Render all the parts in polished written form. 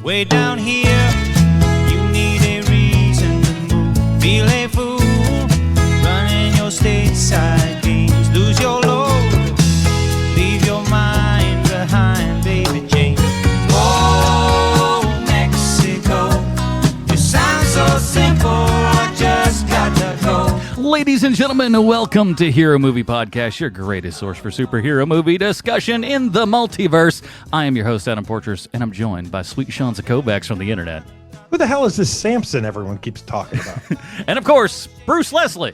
Way down here, you need a reason to move. Feel a fool, running your stateside games. Lose your load, leave your mind behind, baby Jane. Oh, Mexico, you sound so simple, I just got to go. Ladies and gentlemen, welcome to Hero Movie Podcast, your greatest source for superhero movie discussion in the multiverse. I am your host, Adam Portress, and I'm joined by sweet Sean Kovacs from the internet. Who the hell is this Samson everyone keeps talking about? And of course, Bruce Leslie.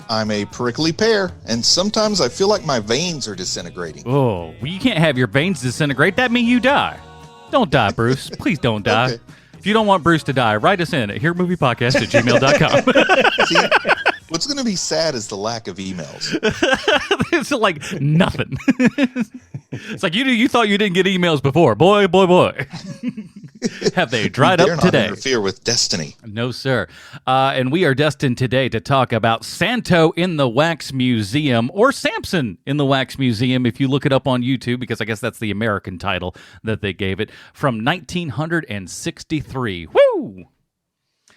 I'm a prickly pear, and sometimes I feel like my veins are disintegrating. Oh, well, you can't have your veins disintegrate. That means you die. Don't die, Bruce. Please don't die. Okay. If you don't want Bruce to die, write us in at heromoviepodcast@gmail.com. See, what's going to be sad is the lack of emails. It's like nothing. It's like you thought you didn't get emails before. Boy. Have they dried Dare up not today? interfere with destiny. No, sir. And we are destined today to talk about Santo in the Wax Museum, or Samson in the Wax Museum, if you look it up on YouTube, because I guess that's the American title that they gave it, from 1963. Woo!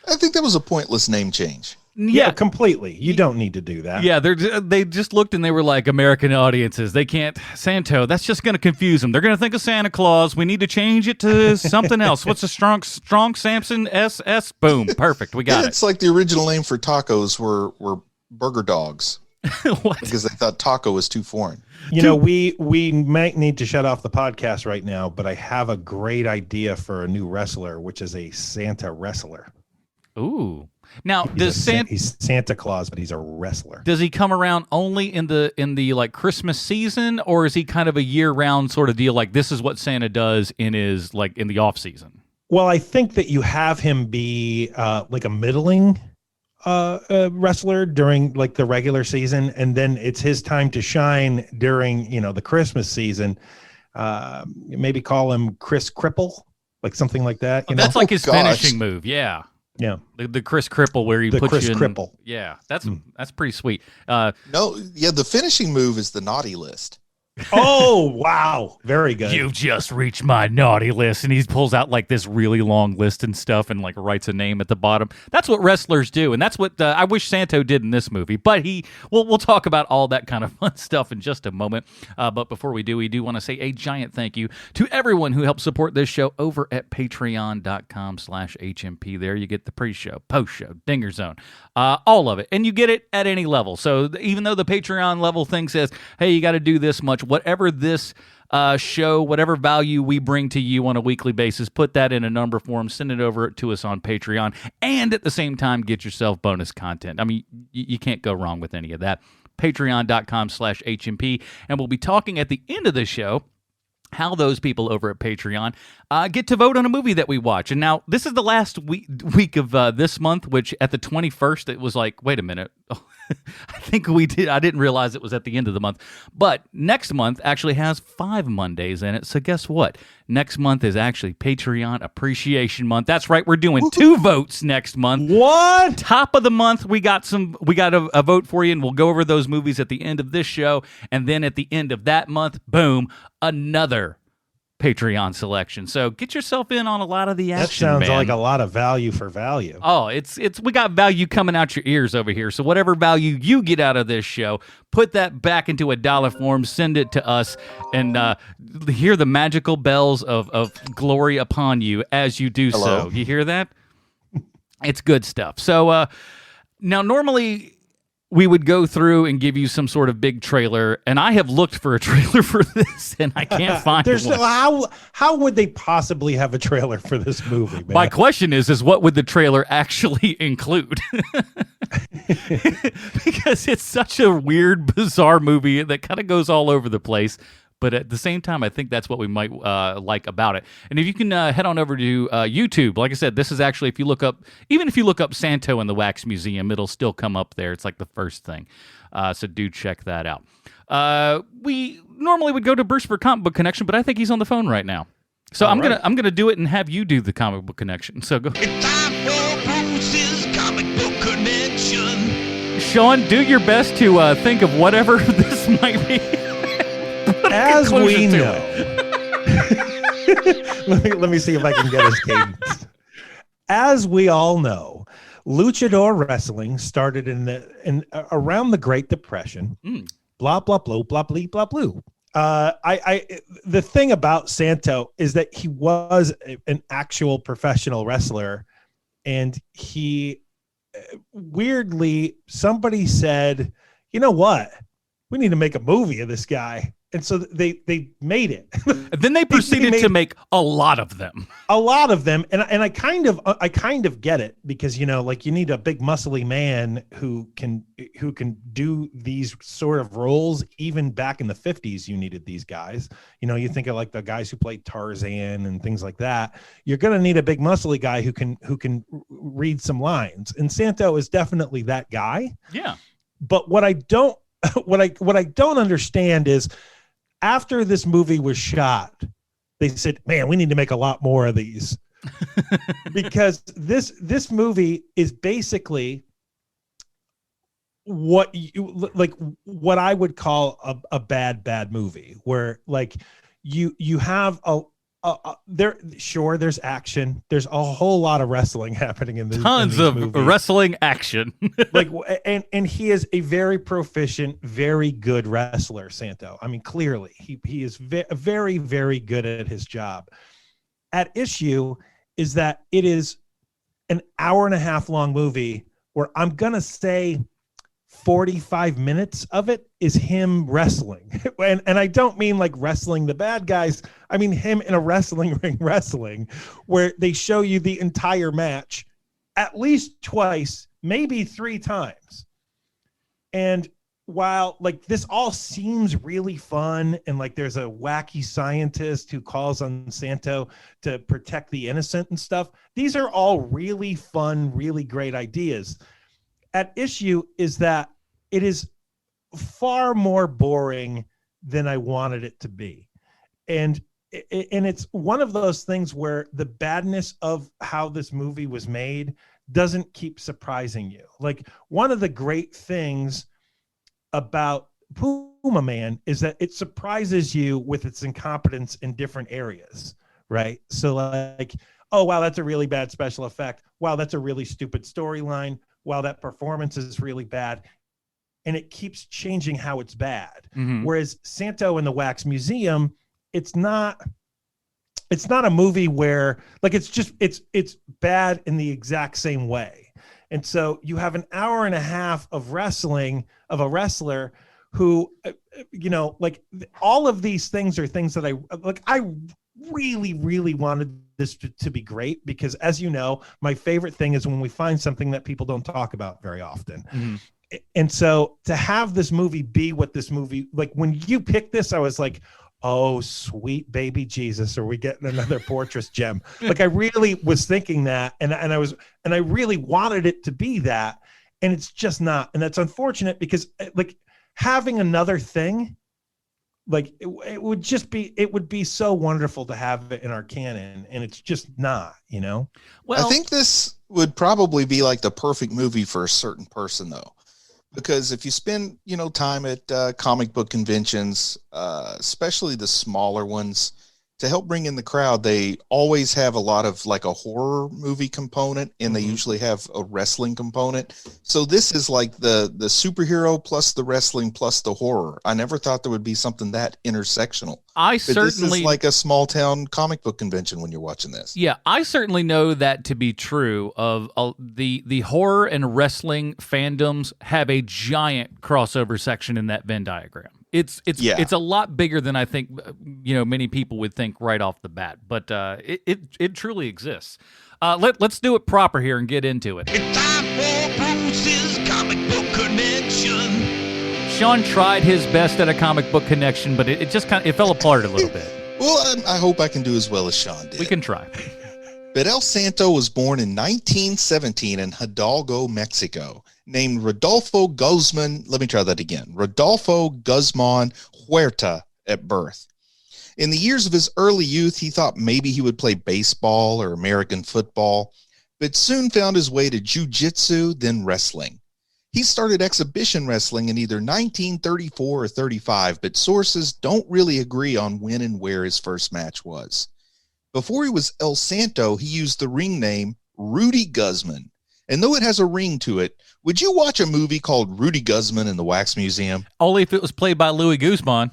I think that was a pointless name change. Yeah, completely. You don't need to do that. Yeah, they just looked and they were like, American audiences, they can't, Santo, that's just going to confuse them. They're going to think of Santa Claus. We need to change it to something else. What's a strong Samson SS? Boom, perfect, we got it. It's like the original name for tacos were burger dogs. What? Because they thought taco was too foreign. You know, we might need to shut off the podcast right now, but I have a great idea for a new wrestler, which is a Santa wrestler. Ooh. Now, He's Santa Claus, but he's a wrestler. Does he come around only in the like Christmas season, or is he kind of a year-round sort of deal? Like this is what Santa does in his like in the off season. Well, I think that you have him be like a middling wrestler during like the regular season, and then it's his time to shine during the Christmas season. Maybe call him Chris Cripple, like something like that. That's like his finishing move. Yeah. Yeah, the Chris Cripple where he puts Chris you in. Cripple. Yeah, that's pretty sweet. The finishing move is the naughty list. Oh, wow. Very good. You've just reached my naughty list. And he pulls out like this really long list and stuff and like writes a name at the bottom. That's what wrestlers do. And that's what I wish Santo did in this movie. But we'll talk about all that kind of fun stuff in just a moment. But before we do want to say a giant thank you to everyone who helped support this show over at patreon.com/HMP. There you get the pre-show, post-show, Dinger Zone, all of it. And you get it at any level. So even though the Patreon level thing says, hey, you got to do this much, whatever this show, whatever value we bring to you on a weekly basis, put that in a number form, send it over to us on Patreon, and at the same time, get yourself bonus content. I mean, you can't go wrong with any of that. Patreon.com/HMP, and we'll be talking at the end of the show how those people over at Patreon get to vote on a movie that we watch. And now, this is the last week of this month, which at the 21st, it was like, wait a minute. I think we did. I didn't realize it was at the end of the month. But next month actually has 5 Mondays in it. So guess what? Next month is actually Patreon Appreciation Month. That's right. We're doing 2 votes next month. What? Top of the month, we got a vote for you, and we'll go over those movies at the end of this show. And then at the end of that month, boom, another Patreon selection. So get yourself in on a lot of the action. That sounds man. like a lot of value for value. Oh, we got value coming out your ears over here. So whatever value you get out of this show, put that back into a dollar form, send it to us, and hear the magical bells of glory upon you as you do Hello. so. You hear that? It's good stuff. So now normally we would go through and give you some sort of big trailer, and I have looked for a trailer for this, and I can't find one. How would they possibly have a trailer for this movie, man? My question is what would the trailer actually include? Because it's such a weird, bizarre movie that kind of goes all over the place. But at the same time, I think that's what we might like about it. And if you can head on over to YouTube, like I said, this is actually, if you look up Santo in the Wax Museum, it'll still come up there. It's like the first thing. So do check that out. We normally would go to Bruce for Comic Book Connection, but I think he's on the phone right now. So I'm gonna do it and have you do the Comic Book Connection. So go. It's time for Bruce's Comic Book Connection. Sean, do your best to think of whatever this might be. As we know, let me see if I can get his cadence. As we all know, luchador wrestling started in around the Great Depression. Blah blah blah blah blah blah blah. The thing about Santo is that he was an actual professional wrestler, and he weirdly somebody said, you know what, we need to make a movie of this guy. And so they made it. Then they proceeded to make a lot of them. A lot of them, and I kind of get it, because you need a big muscly man who can do these sort of roles. Even back in the 50s, you needed these guys. You think of like the guys who played Tarzan and things like that. You're gonna need a big muscly guy who can read some lines, and Santo is definitely that guy. Yeah. But what I don't understand is, after this movie was shot, they said, man, we need to make a lot more of these. Because this movie is basically what I would call a bad movie, where like you have there's action. There's a whole lot of wrestling happening in this. Tons of wrestling action. and he is a very proficient, very good wrestler, Santo. I mean, clearly he is very, very good at his job. At issue is that it is an hour and a half long movie where I'm going to say 45 minutes of it is him wrestling. And I don't mean like wrestling the bad guys. I mean him in a wrestling ring wrestling, where they show you the entire match at least twice, maybe 3 times. And while like this all seems really fun, and like there's a wacky scientist who calls on Santo to protect the innocent and stuff, these are all really fun, really great ideas. At issue is that it is far more boring than I wanted it to be. And it's one of those things where the badness of how this movie was made doesn't keep surprising you. Like, one of the great things about Puma Man is that it surprises you with its incompetence in different areas, right? So like, oh, wow, that's a really bad special effect. Wow, that's a really stupid storyline. Wow, that performance is really bad. And it keeps changing how it's bad. Mm-hmm. Whereas Santo and the Wax Museum, it's not a movie where like it's bad in the exact same way. And so you have an hour and a half of wrestling of a wrestler who, like all of these things are things that I really, really wanted this to be great, because as you know, my favorite thing is when we find something that people don't talk about very often. Mm-hmm. And so to have this movie be what this movie, like when you picked this, I was like, oh, sweet baby Jesus, are we getting another Fortress gem? Like I really was thinking that, and I really wanted it to be that, and it's just not. And that's unfortunate, because like having another thing, like it would be so wonderful to have it in our canon, and it's just not, Well, I think this would probably be like the perfect movie for a certain person, though, because if you spend time at comic book conventions, especially the smaller ones, to help bring in the crowd, they always have a lot of like a horror movie component, and they usually have a wrestling component. So this is like the superhero plus the wrestling plus the horror. I never thought there would be something that intersectional. This is like a small town comic book convention when you're watching this. Yeah, I certainly know that to be true. Of the horror and wrestling fandoms have a giant crossover section in that Venn diagram. It's a lot bigger than I think many people would think right off the bat, but it truly exists. Let's do it proper here and get into it. It's time for Bruce's Comic Book Connection. Sean tried his best at a comic book connection, but it just it fell apart a little bit. Well, I hope I can do as well as Sean did. We can try. But El Santo was born in 1917 in Hidalgo, Mexico, named Rodolfo Guzman. Let me try that again. Rodolfo Guzman Huerta at birth. In the years of his early youth, he thought maybe he would play baseball or American football, but soon found his way to jiu-jitsu, then wrestling. He started exhibition wrestling in either 1934 or 35, but sources don't really agree on when and where his first match was. Before he was El Santo, he used the ring name Rudy Guzman. And though it has a ring to it, would you watch a movie called Rudy Guzman in the Wax Museum? Only if it was played by Louis Guzman.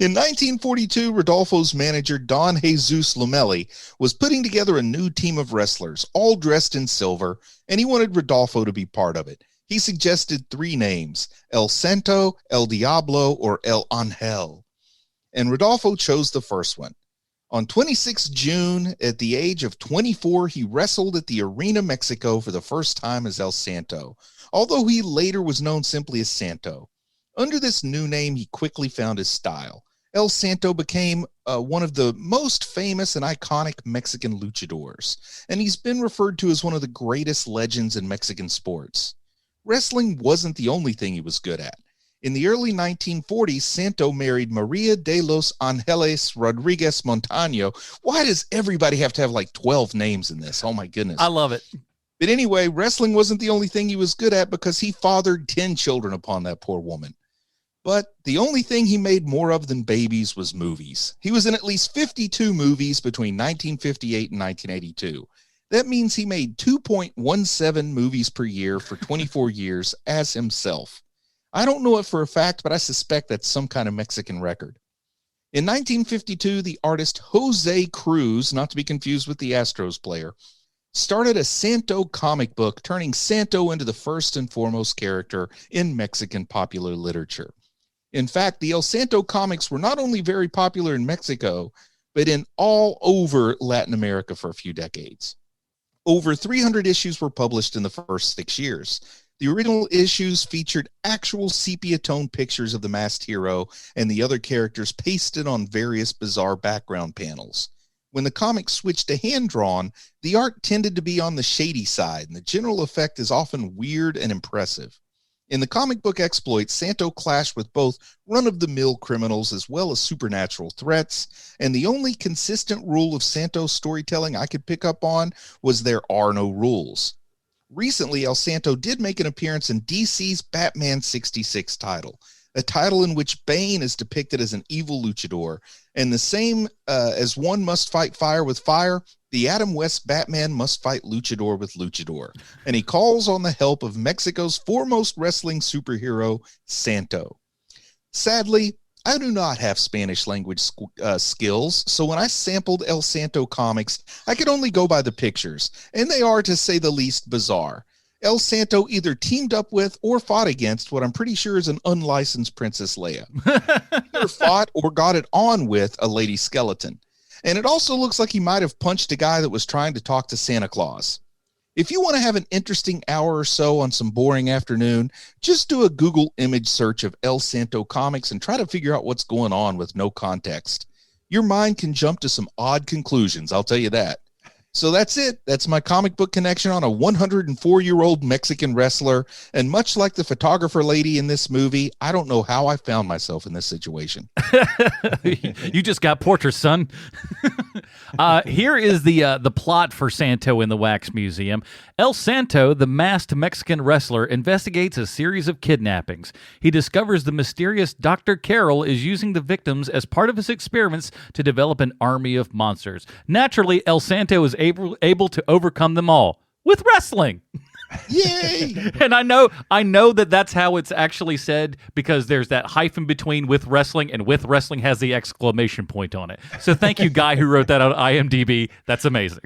In 1942, Rodolfo's manager, Don Jesus Lomelli, was putting together a new team of wrestlers, all dressed in silver, and he wanted Rodolfo to be part of it. He suggested 3 names, El Santo, El Diablo, or El Angel. And Rodolfo chose the first one. On 26 June, at the age of 24, he wrestled at the Arena Mexico for the first time as El Santo, although he later was known simply as Santo. Under this new name, he quickly found his style. El Santo became one of the most famous and iconic Mexican luchadors, and he's been referred to as one of the greatest legends in Mexican sports. Wrestling wasn't the only thing he was good at. In the early 1940s, Santo married Maria de los Angeles Rodriguez Montaño. Why does everybody have to have like 12 names in this? Oh, my goodness. I love it. But anyway, wrestling wasn't the only thing he was good at because he fathered 10 children upon that poor woman. But the only thing he made more of than babies was movies. He was in at least 52 movies between 1958 and 1982. That means he made 2.17 movies per year for 24 years as himself. I don't know it for a fact, but I suspect that's some kind of Mexican record. In 1952, the artist Jose Cruz, not to be confused with the Astros player, started a Santo comic book, turning Santo into the first and foremost character in Mexican popular literature. In fact, the El Santo comics were not only very popular in Mexico, but in all over Latin America for a few decades. Over 300 issues were published in the first 6 years. The original issues featured actual sepia-tone pictures of the masked hero and the other characters pasted on various bizarre background panels. When the comic switched to hand-drawn, the art tended to be on the shady side, and the general effect is often weird and impressive. In the comic book exploits, Santo clashed with both run-of-the-mill criminals as well as supernatural threats, and the only consistent rule of Santo's storytelling I could pick up on was there are no rules. Recently, El Santo did make an appearance in DC's Batman 66 title, a title in which Bane is depicted as an evil luchador, and the same as one must fight fire with fire, the Adam West Batman must fight luchador with luchador, and he calls on the help of Mexico's foremost wrestling superhero, Santo. Sadly, I do not have Spanish language skills, so when I sampled El Santo comics, I could only go by the pictures, and they are, to say the least, bizarre. El Santo either teamed up with or fought against what I'm pretty sure is an unlicensed Princess Leia. Either fought or got it on with a lady skeleton. And it also looks like he might have punched a guy that was trying to talk to Santa Claus. If you want to have an interesting hour or so on some boring afternoon, just do a Google image search of El Santo comics and try to figure out what's going on with no context. Your mind can jump to some odd conclusions, I'll tell you that. So that's it. That's my comic book connection on a 104-year-old Mexican wrestler. And much like the photographer lady in this movie, I don't know how I found myself in this situation. You just got portraits, son. Here is the plot for Santo in the Wax Museum. El Santo, the masked Mexican wrestler, investigates a series of kidnappings. He discovers the mysterious Dr. Carroll is using the victims as part of his experiments to develop an army of monsters. Naturally, El Santo is able to overcome them all with wrestling. Yay! And I know that that's how it's actually said, because there's that hyphen between with wrestling, and with wrestling has the exclamation point on it. So thank you, guy who wrote that on IMDb. That's amazing.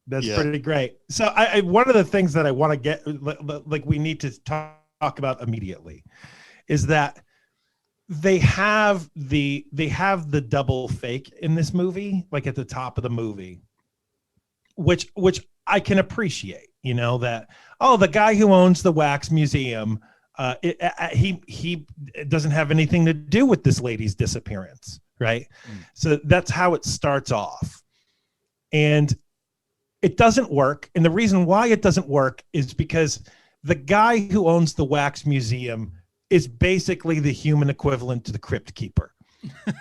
That's pretty great. So I one of the things that I want to get, like we need to talk about immediately, is that they have the double fake in this movie, like at the top of the movie, which I can appreciate. You know, that, oh, the guy who owns the Wax Museum, he doesn't have anything to do with this lady's disappearance, right? So that's how it starts off. And it doesn't work. And the reason why it doesn't work is because the guy who owns the Wax Museum is basically the human equivalent to the Crypt Keeper.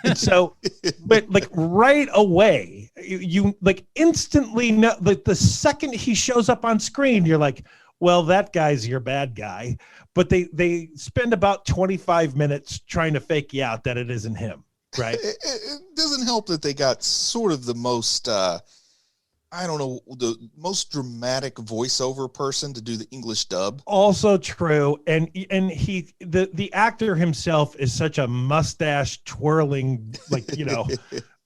And so, but like right away, you like instantly know, like the second he shows up on screen, you're like, well, that guy's your bad guy. But they spend about 25 minutes trying to fake you out that it isn't him. Right. It doesn't help that they got sort of the most, I don't know, the most dramatic voiceover person to do the English dub. Also true, and the actor himself is such a mustache twirling, like,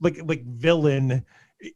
like villain.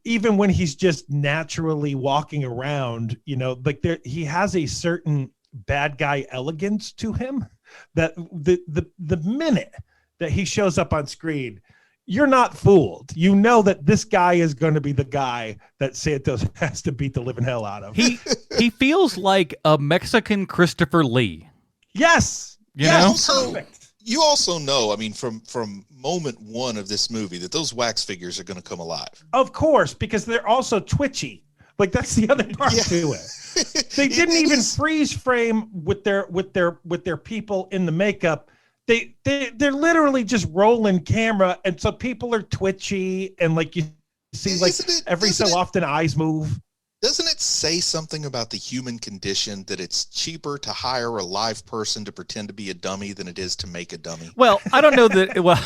Even when he's just naturally walking around, like he has a certain bad guy elegance to him that the minute that he shows up on screen, you're not fooled. You know that this guy is going to be the guy that Santos has to beat the living hell out of. He feels like a Mexican Christopher Lee. Yes. You know? Also, you also know, I mean, from moment one of this movie, that those wax figures are going to come alive. Of course, because they're also twitchy. Like, that's the other part to it. They didn't even freeze frame with their people in the makeup. They're literally just rolling camera, and so people are twitchy, and like you see, like every so often eyes move. Doesn't it say something about the human condition that it's cheaper to hire a live person to pretend to be a dummy than it is to make a dummy? Well, I don't know that. Well,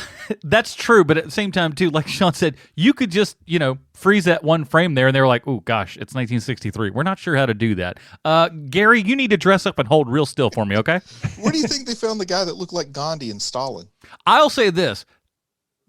that's true, but at the same time, too, like Sean said, you could just freeze that one frame there, and they were like, "Oh gosh, it's 1963. We're not sure how to do that." Gary, you need to dress up and hold real still for me, okay? Where do you think they found the guy that looked like Gandhi and Stalin? I'll say this: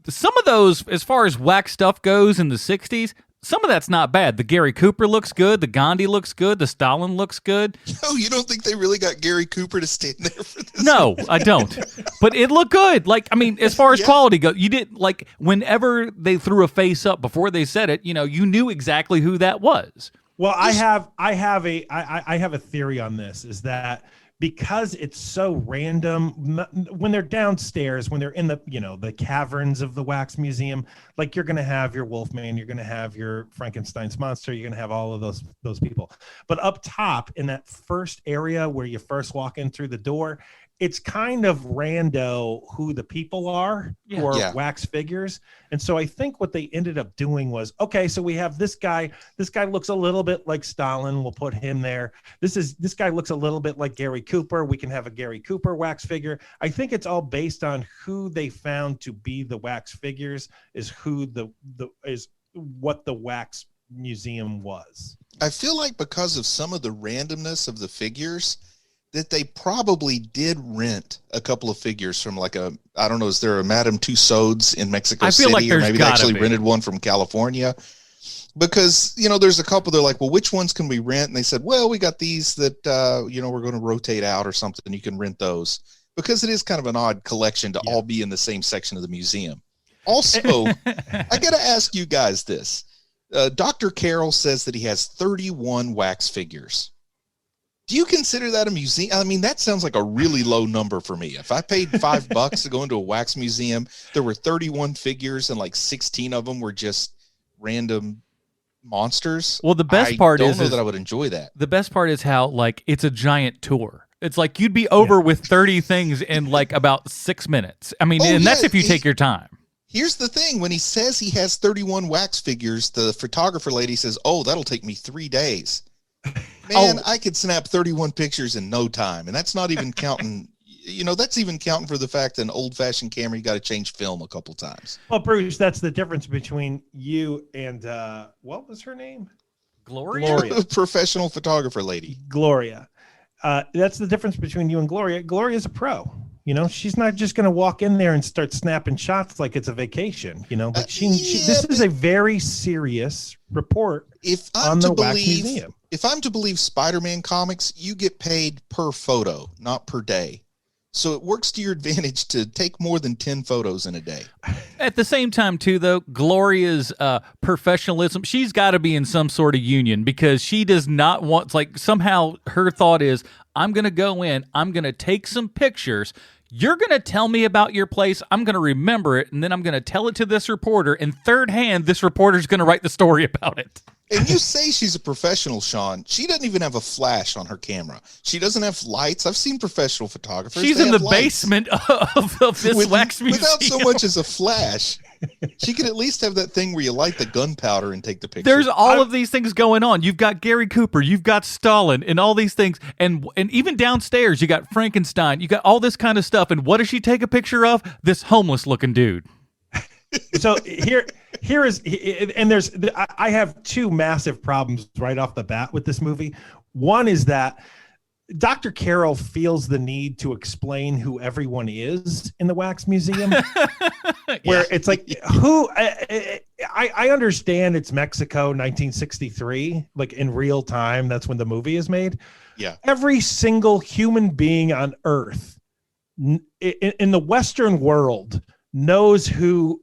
some of those, as far as wax stuff goes in the 60s. Some of that's not bad. The Gary Cooper looks good. The Gandhi looks good. The Stalin looks good. No, you don't think they really got Gary Cooper to stand there for this? No, I don't. But it looked good. Like, I mean, as far as quality goes, you didn't, like, whenever they threw a face up before they said it, you knew exactly who that was. Well, I have a theory on this, is that because it's so random, when they're downstairs, when they're in the caverns of the wax museum, like, you're going to have your Wolfman, you're going to have your Frankenstein's monster, you're going to have all of those people. But up top in that first area where you first walk in through the door, it's kind of rando who the people are who are wax figures. And so I think what they ended up doing was, okay, so we have this guy. This guy looks a little bit like Stalin. We'll put him there. This guy looks a little bit like Gary Cooper. We can have a Gary Cooper wax figure. I think it's all based on who they found to be the wax figures is who is what the wax museum was. I feel like because of some of the randomness of the figures, that they probably did rent a couple of figures from, like, I don't know, is there a Madame Tussauds in Mexico City? Like, or maybe they actually rented one from California. Because, there's a couple, they're like, well, which ones can we rent? And they said, well, we got these that, we're going to rotate out or something. You can rent those. Because it is kind of an odd collection to all be in the same section of the museum. Also, I got to ask you guys this. Dr. Carroll says that he has 31 wax figures. Do you consider that a museum? I mean, that sounds like a really low number for me. If I paid $5 to go into a wax museum, there were 31 figures and like 16 of them were just random monsters. Well, the best part is that I would enjoy that. The best part is how, like, it's a giant tour. It's like you'd be over with 30 things in like about 6 minutes. I mean, that's if you take your time. Here's the thing. When he says he has 31 wax figures, the photographer lady says, oh, that'll take me 3 days. Man, I could snap 31 pictures in no time. And that's not even counting, that's even counting for the fact that an old-fashioned camera, you got to change film a couple times. Well, Bruce, that's the difference between you and, what was her name? Gloria. Professional photographer lady. Gloria. That's the difference between you and Gloria. Gloria's a pro. She's not just going to walk in there and start snapping shots like it's a vacation. Like this is a very serious report on the Wax Museum. If I'm to believe Spider-Man comics, you get paid per photo, not per day. So it works to your advantage to take more than 10 photos in a day. At the same time, too, though, Gloria's professionalism, she's got to be in some sort of union because she does not want, like, somehow her thought is, I'm going to go in, I'm going to take some pictures. You're going to tell me about your place. I'm going to remember it, and then I'm going to tell it to this reporter. And third hand, this reporter's going to write the story about it. And you say she's a professional, Sean. She doesn't even have a flash on her camera. She doesn't have lights. I've seen professional photographers. She's in the basement of this wax museum. Without so much as a flash. She could at least have that thing where you light the gunpowder and take the picture. There's all of these things going on. You've got Gary Cooper, you've got Stalin, and all these things. And even downstairs, you got Frankenstein. You got all this kind of stuff. And what does she take a picture of? This homeless-looking dude. So here is, and I have two massive problems right off the bat with this movie. One is that Dr. Carroll feels the need to explain who everyone is in the Wax Museum, where it's like, who, I understand it's Mexico, 1963, like in real time. That's when the movie is made. Yeah. Every single human being on Earth in the Western world knows who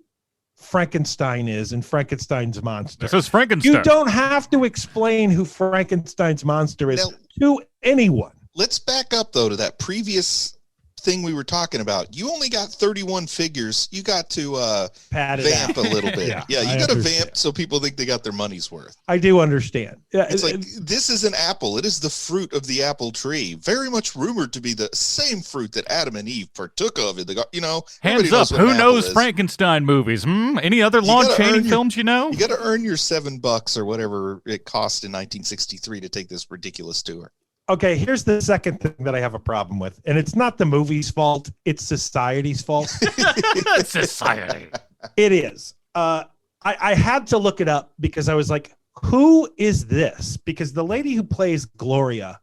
Frankenstein is and Frankenstein's monster. This is Frankenstein. You don't have to explain who Frankenstein's monster is to anyone. Let's back up though to that previous thing we were talking about. You only got 31 figures. You got to vamp a little bit. Yeah, you got to vamp so people think they got their money's worth. I do understand. Yeah, it's like, this is an apple. It is the fruit of the apple tree. Very much rumored to be the same fruit that Adam and Eve partook of. Hands up. Who knows Frankenstein movies? Any other Lon Chaney films you know? You got to earn your $7 or whatever it cost in 1963 to take this ridiculous tour. Okay, here's the second thing that I have a problem with, and it's not the movie's fault; it's society's fault. Society. It is. I had to look it up because I was like, "Who is this?" Because the lady who plays Gloria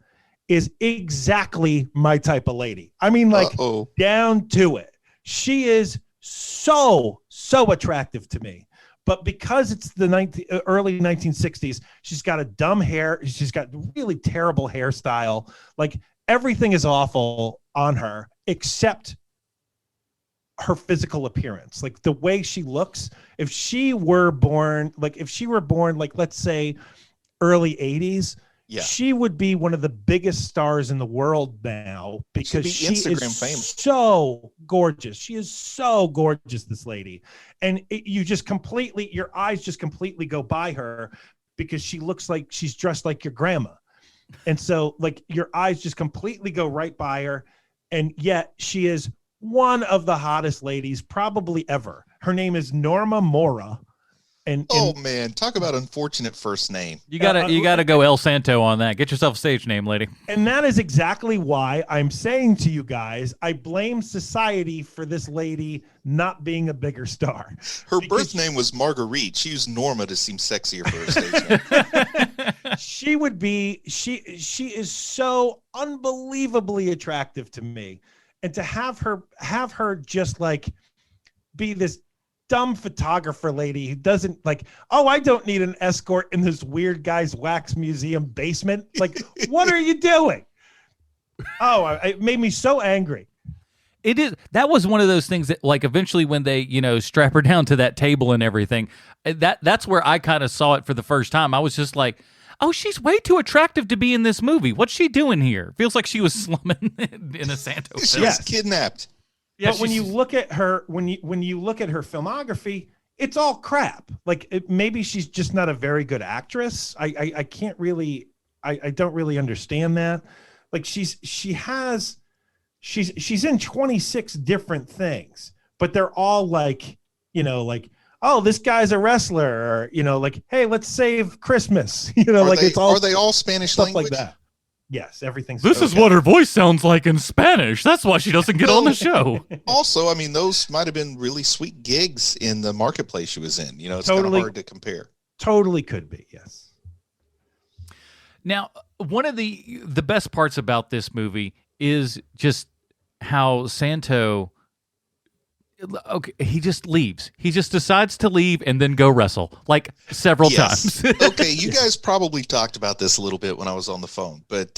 is exactly my type of lady. I mean, like down to it. She is so attractive to me. But because it's the early 1960s, she's got a dumb hair. She's got really terrible hairstyle. Like everything is awful on her except her physical appearance. Like the way she looks. If she were born, like let's say early 80s, she would be one of the biggest stars in the world now because she is famous. So gorgeous. She is so gorgeous, this lady. And your eyes just completely go by her because she looks like she's dressed like your grandma. And so like your eyes just completely go right by her. And yet she is one of the hottest ladies probably ever. Her name is Norma Mora. And man, talk about unfortunate first name. You gotta go El Santo on that. Get yourself a stage name, lady. And that is exactly why I'm saying to you guys, I blame society for this lady not being a bigger star. Her birth name was Marguerite. She used Norma to seem sexier for her stage name. She is so unbelievably attractive to me. And to have her just like be this dumb photographer lady who doesn't like, I don't need an escort in this weird guy's wax museum basement. Like, what are you doing? It made me so angry. It is. That was one of those things that, like, eventually when they, strap her down to that table and everything, that's where I kind of saw it for the first time. I was just like, oh, she's way too attractive to be in this movie. What's she doing here? Feels like she was slumming in a Santo film. She was kidnapped. Yeah, but when you look at her, when you look at her filmography, it's all crap. Like maybe she's just not a very good actress. I can't really, I don't really understand that. Like she's in 26 different things, but they're all like, this guy's a wrestler, or like, hey, let's save Christmas. Are they all Spanish stuff language? like that? Yes, everything's. This is what her voice sounds like in Spanish. That's why she doesn't get on the show. Also, I mean, those might have been really sweet gigs in the marketplace she was in. It's kind of hard to compare. Totally could be, yes. Now, one of the best parts about this movie is just how Santo. Okay, he just leaves. He just decides to leave and then go wrestle like several times. Okay, you guys probably talked about this a little bit when I was on the phone, but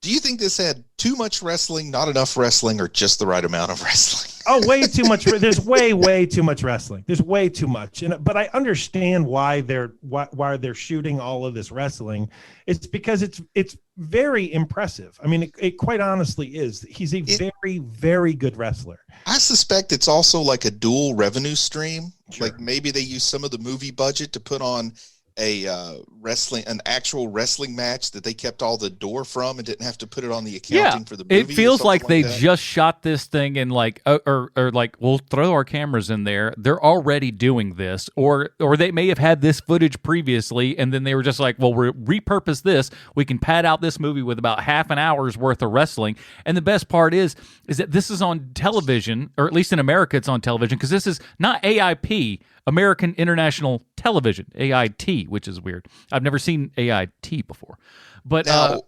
do you think this had too much wrestling, not enough wrestling, or just the right amount of wrestling? Way too much. There's way too much wrestling. There's way too much. But I understand why they're shooting all of this wrestling. It's because it's very impressive. I mean, it quite honestly is. He's a very, very good wrestler. I suspect it's also like a dual revenue stream. Sure. Like maybe they use some of the movie budget to put on an actual wrestling match that they kept all the door from and didn't have to put it on the accounting for the movie. It feels like they that. just shot this thing and like, or like, we'll throw our cameras in there. They're already doing this, or they may have had this footage previously, and then they were just like, well, we'll repurpose this. We can pad out this movie with about half an hour's worth of wrestling. And the best part is that this is on television, or at least in America, it's on television, because this is not AIP, American International Television, AIT, which is weird. I've never seen AIT before. But now,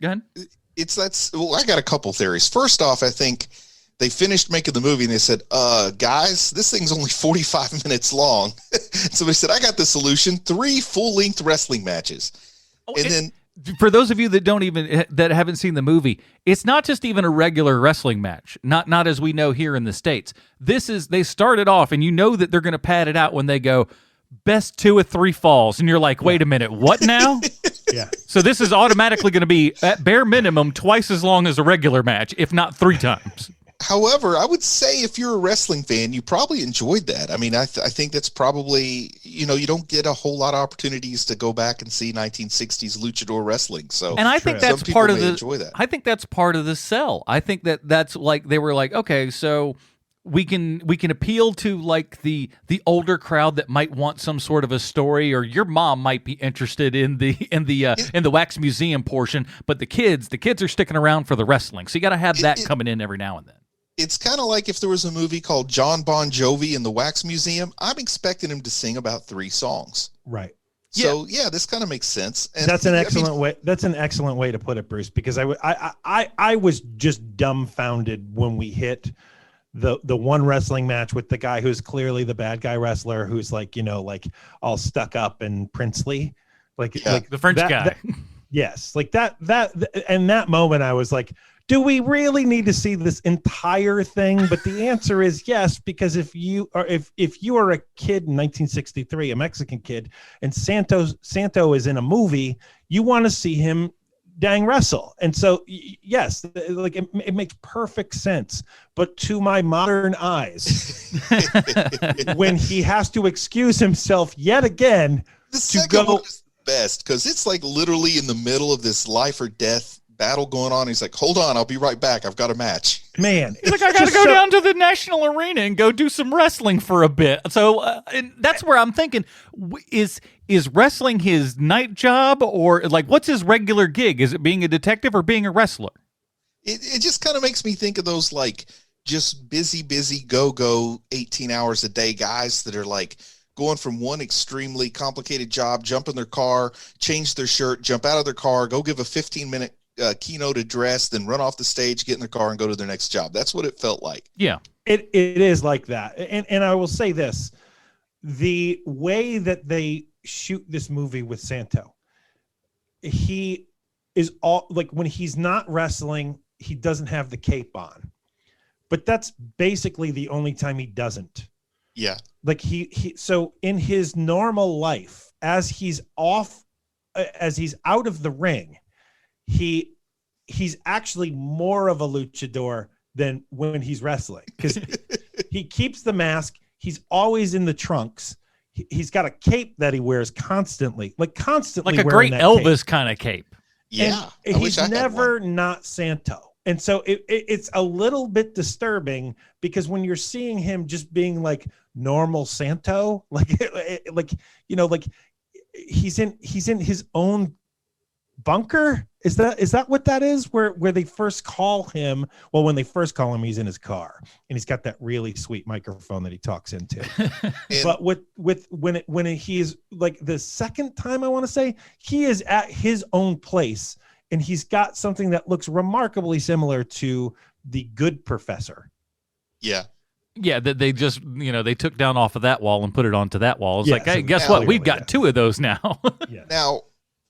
go ahead. Well, I got a couple theories. First off, I think they finished making the movie and they said, guys, this thing's only 45 minutes long. Somebody said, I got the solution, 3 full-length wrestling matches. Then for those of you that haven't seen the movie, it's not just even a regular wrestling match. Not as we know here in the States. They started off, and you know that they're going to pad it out when they go best 2 of 3 falls, and you're like, wait a minute, what now? Yeah. So this is automatically going to be at bare minimum twice as long as a regular match, if not 3 times. However, I would say if you're a wrestling fan, you probably enjoyed that. I mean, I think that's probably, you don't get a whole lot of opportunities to go back and see 1960s luchador wrestling. So, and I think that's some part of people may the. enjoy that. I think that's part of the sell. I think that's like they were like, okay, so we can appeal to like the older crowd that might want some sort of a story, or your mom might be interested in the wax museum portion, but the kids are sticking around for the wrestling. So you got to have that coming in every now and then. It's kind of like if there was a movie called John Bon Jovi in the Wax Museum, I'm expecting him to sing about 3 songs. Right. So yeah, this kind of makes sense. And that's an excellent way. That's an excellent way to put it, Bruce, because I was just dumbfounded when we hit the one wrestling match with the guy who's clearly the bad guy wrestler, who's like, like all stuck up and princely, like the French guy. Yes. Like that, and that moment I was like, do we really need to see this entire thing? But the answer is yes, because if you are a kid in 1963, a Mexican kid, and Santo is in a movie, you want to see him dang wrestle. And so yes, like it makes perfect sense. But to my modern eyes, when he has to excuse himself yet again to go, is best because it's like literally in the middle of this life or death battle going on. He's like, hold on, I'll be right back. I've got a match. Man, he's like, I got to go down to the national arena and go do some wrestling for a bit. So and that's where I'm thinking, is wrestling his night job, or like what's his regular gig? Is it being a detective or being a wrestler? It just kind of makes me think of those like just busy go 18 hours a day guys that are like going from one extremely complicated job, jump in their car, change their shirt, jump out of their car, go give a 15-minute keynote address, then run off the stage, get in their car, and go to their next job. That's what it felt like. Yeah, it is like that. And I will say this: the way that they shoot this movie with Santo, he is all like when he's not wrestling, he doesn't have the cape on, but that's basically the only time he doesn't. Yeah, like he so in his normal life, as he's out of the ring, he's actually more of a luchador than when he's wrestling, because he keeps the mask. He's always in the trunks. He's got a cape that he wears constantly, like a great Elvis kind of cape. Yeah, and he's never not Santo. And so it's a little bit disturbing, because when you're seeing him just being like normal Santo, like he's in his own bunker. Is that what that is? Where they first call him? Well, when they first call him, he's in his car and he's got that really sweet microphone that he talks into. But when he's like the second time, I want to say, he is at his own place. And he's got something that looks remarkably similar to the Good Professor. Yeah. Yeah, that they just, they took down off of that wall and put it onto that wall. It's like, hey, guess clearly, what? We've got 2 of those now. Yeah. Now,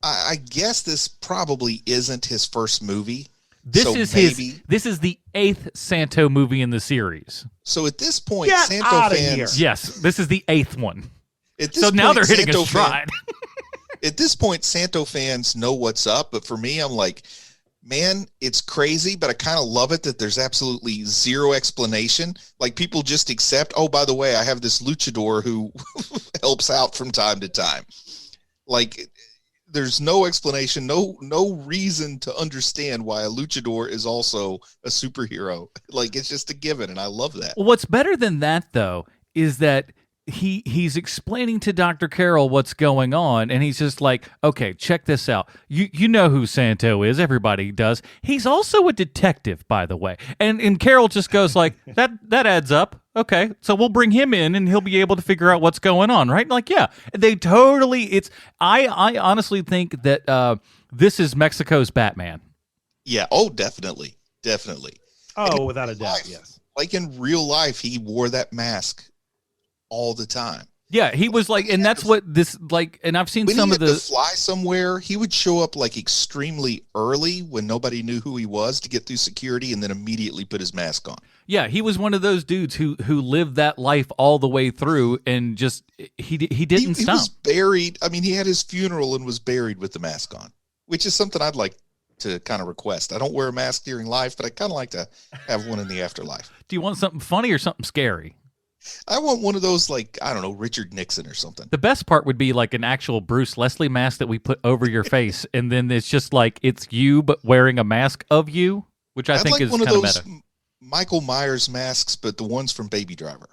I guess this probably isn't his first movie. This is the 8th Santo movie in the series. So at this point, Get Santo outta fans. here. Yes, this is the 8th one. So now they're hitting a stride. At this point, Santo fans know what's up, but for me, I'm like, man, it's crazy, but I kind of love it that there's absolutely zero explanation. Like, people just accept, oh, by the way, I have this luchador who helps out from time to time. Like, there's no explanation, no reason to understand why a luchador is also a superhero. Like, it's just a given, and I love that. Well, what's better than that, though, is that he's explaining to Dr. Carroll what's going on, and he's just like, okay, check this out. You know who Santo is. Everybody does. He's also a detective, by the way. And Carroll just goes like, that adds up. Okay, so we'll bring him in, and he'll be able to figure out what's going on, right? Like, yeah, they totally. I honestly think that this is Mexico's Batman. Yeah. Oh, definitely. Oh, And without a in doubt, life, yes. Like in real life, he wore that mask all the time. Yeah, he was like, and that's what this like. And I've seen When some he of had to the. fly somewhere, he would show up like extremely early when nobody knew who he was to get through security, and then immediately put his mask on. Yeah, he was one of those dudes who lived that life all the way through, and just he didn't He stop. was buried. I mean, he had his funeral and was buried with the mask on, which is something I'd like to kind of request. I don't wear a mask during life, but I kind of like to have one in the afterlife. Do you want something funny or something scary? I want one of those, like, I don't know, Richard Nixon or something. The best part would be like an actual Bruce Leslie mask that we put over your face, and then it's just like it's you but wearing a mask of you, which I I'd think like is one of kind of those meta. Michael Myers masks, but the ones from Baby Driver.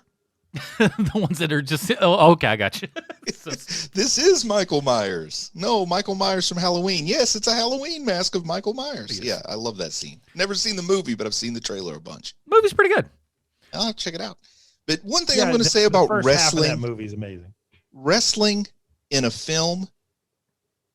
The ones that are just okay, I got you. This is Michael Myers. No, Michael Myers from Halloween. Yes, it's a Halloween mask of Michael Myers. Yeah, I love that scene. Never seen the movie, but I've seen the trailer a bunch. Movie's pretty good. I'll check it out. But one thing I'm going to say about the first wrestling, half of that movie is amazing. wrestling in a film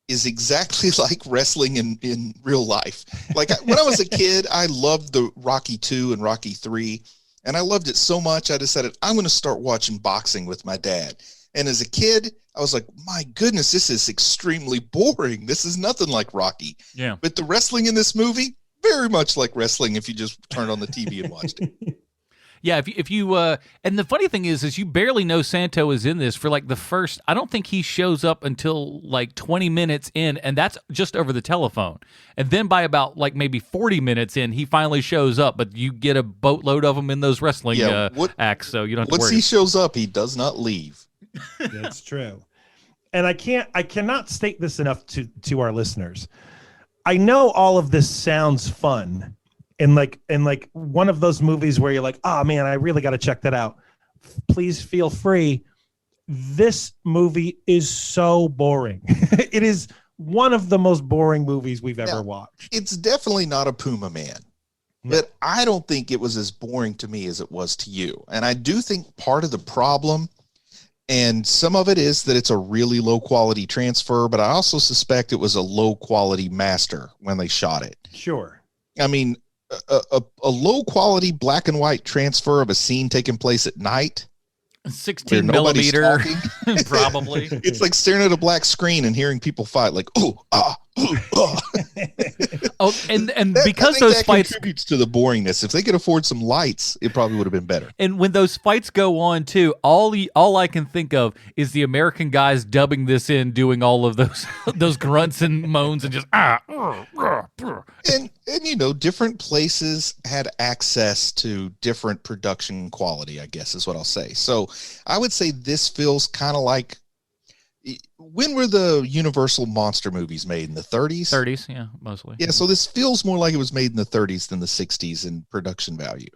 is exactly like wrestling in real life. Like when I was a kid, I loved the Rocky 2 and Rocky 3, and I loved it so much I decided I'm going to start watching boxing with my dad. And as a kid, I was like, my goodness, this is extremely boring. This is nothing like Rocky. Yeah. But the wrestling in this movie, very much like wrestling if you just turned on the TV and watched it. Yeah, if you and the funny thing is you barely know Santo is in this for like the first. I don't think he shows up until like 20 minutes in, and that's just over the telephone. And then by about like maybe 40 minutes in, he finally shows up. But you get a boatload of them in those wrestling acts, so you don't have to Once worry. he shows up, he does not leave. That's true. And I cannot state this enough to our listeners. I know all of this sounds fun. And like one of those movies where you're like, oh man, I really got to check that out. Please feel free. This movie is so boring. It is one of the most boring movies we've ever watched. It's definitely not a Puma Man, but I don't think it was as boring to me as it was to you. And I do think part of the problem, and some of it is that it's a really low quality transfer, but I also suspect it was a low quality master when they shot it. Sure. I mean, a low quality black and white transfer of a scene taking place at night, 16 millimeter, probably. It's like staring at a black screen and hearing people fight, like Oh, and because I think those that fights contributes to the boringness. If they could afford some lights, it probably would have been better. And when those fights go on too, all I can think of is the American guys dubbing this in, doing all of those those grunts and moans and just And you know, different places had access to different production quality, I guess is what I'll say. So I would say this feels kind of like, when were the Universal monster movies made? In the 30s? 30s, yeah, mostly. Yeah, so this feels more like it was made in the 30s than the 60s in production value.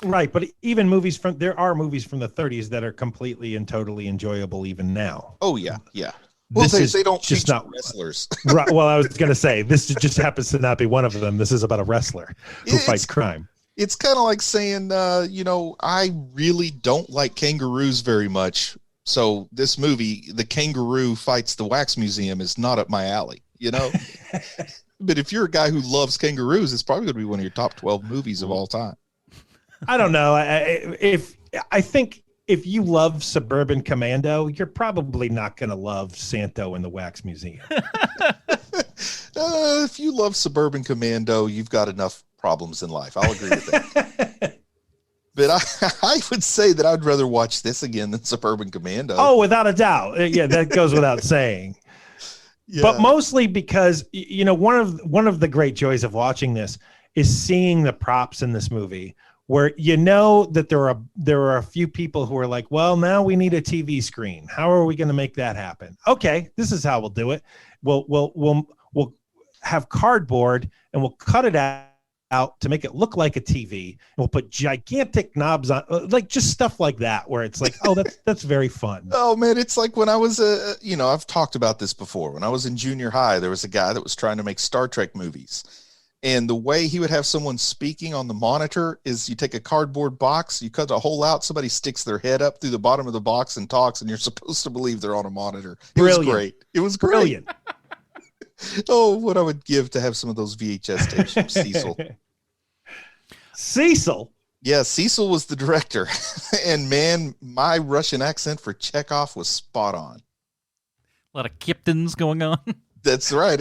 Right, but even there are movies from the 30s that are completely and totally enjoyable even now. Oh yeah, yeah. Well, they don't just not wrestlers. Right. Well, I was going to say this just happens to not be one of them. This is about a wrestler who fights crime. It's kind of like saying, you know, I really don't like kangaroos very much. So this movie, The Kangaroo Fights the Wax Museum, is not up my alley, you know? But if you're a guy who loves kangaroos, it's probably going to be one of your top 12 movies of all time. I don't know. I think if you love Suburban Commando, you're probably not going to love Santo and the Wax Museum. If you love Suburban Commando, you've got enough problems in life. I'll agree with that. But I would say that I'd rather watch this again than Suburban Commando. Oh, without a doubt. Yeah, that goes without saying. Yeah. But mostly because, you know, one of the great joys of watching this is seeing the props in this movie where you know that there are a few people who are like, well, now we need a TV screen. How are we going to make that happen? Okay, this is how we'll do it. We'll have cardboard and we'll cut it out to make it look like a TV. And we'll put gigantic knobs on, like just stuff like that, where it's like, oh, that's very fun. Oh man, it's like when I was I've talked about this before. When I was in junior high, there was a guy that was trying to make Star Trek movies. And the way he would have someone speaking on the monitor is you take a cardboard box, you cut a hole out, somebody sticks their head up through the bottom of the box and talks, and you're supposed to believe they're on a monitor. It was great. It was great. Brilliant. Oh, what I would give to have some of those VHS tapes from Cecil. Cecil? Yeah, Cecil was the director. And man, my Russian accent for Chekhov was spot on. A lot of Kiptons going on. That's right.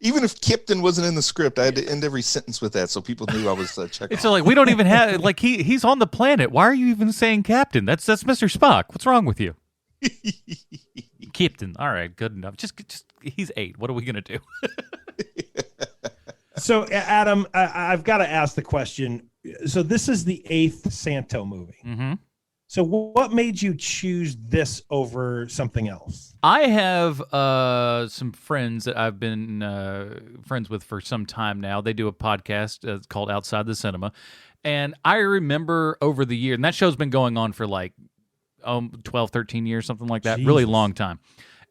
Even if Kipton wasn't in the script, I had to end every sentence with that so people knew I was Chekhov. It's like, we don't even have, like, he's on the planet. Why are you even saying Captain? That's Mr. Spock. What's wrong with you? Kipton. All right, good enough. Just he's 8. What are we going to do? So, Adam, I've got to ask the question. So this is the 8th Santo movie. Mm-hmm. So what made you choose this over something else? I have some friends that I've been friends with for some time now. They do a podcast called Outside the Cinema. And I remember over the year, and that show's been going on for like 12, 13 years, something like that. Jesus. Really long time.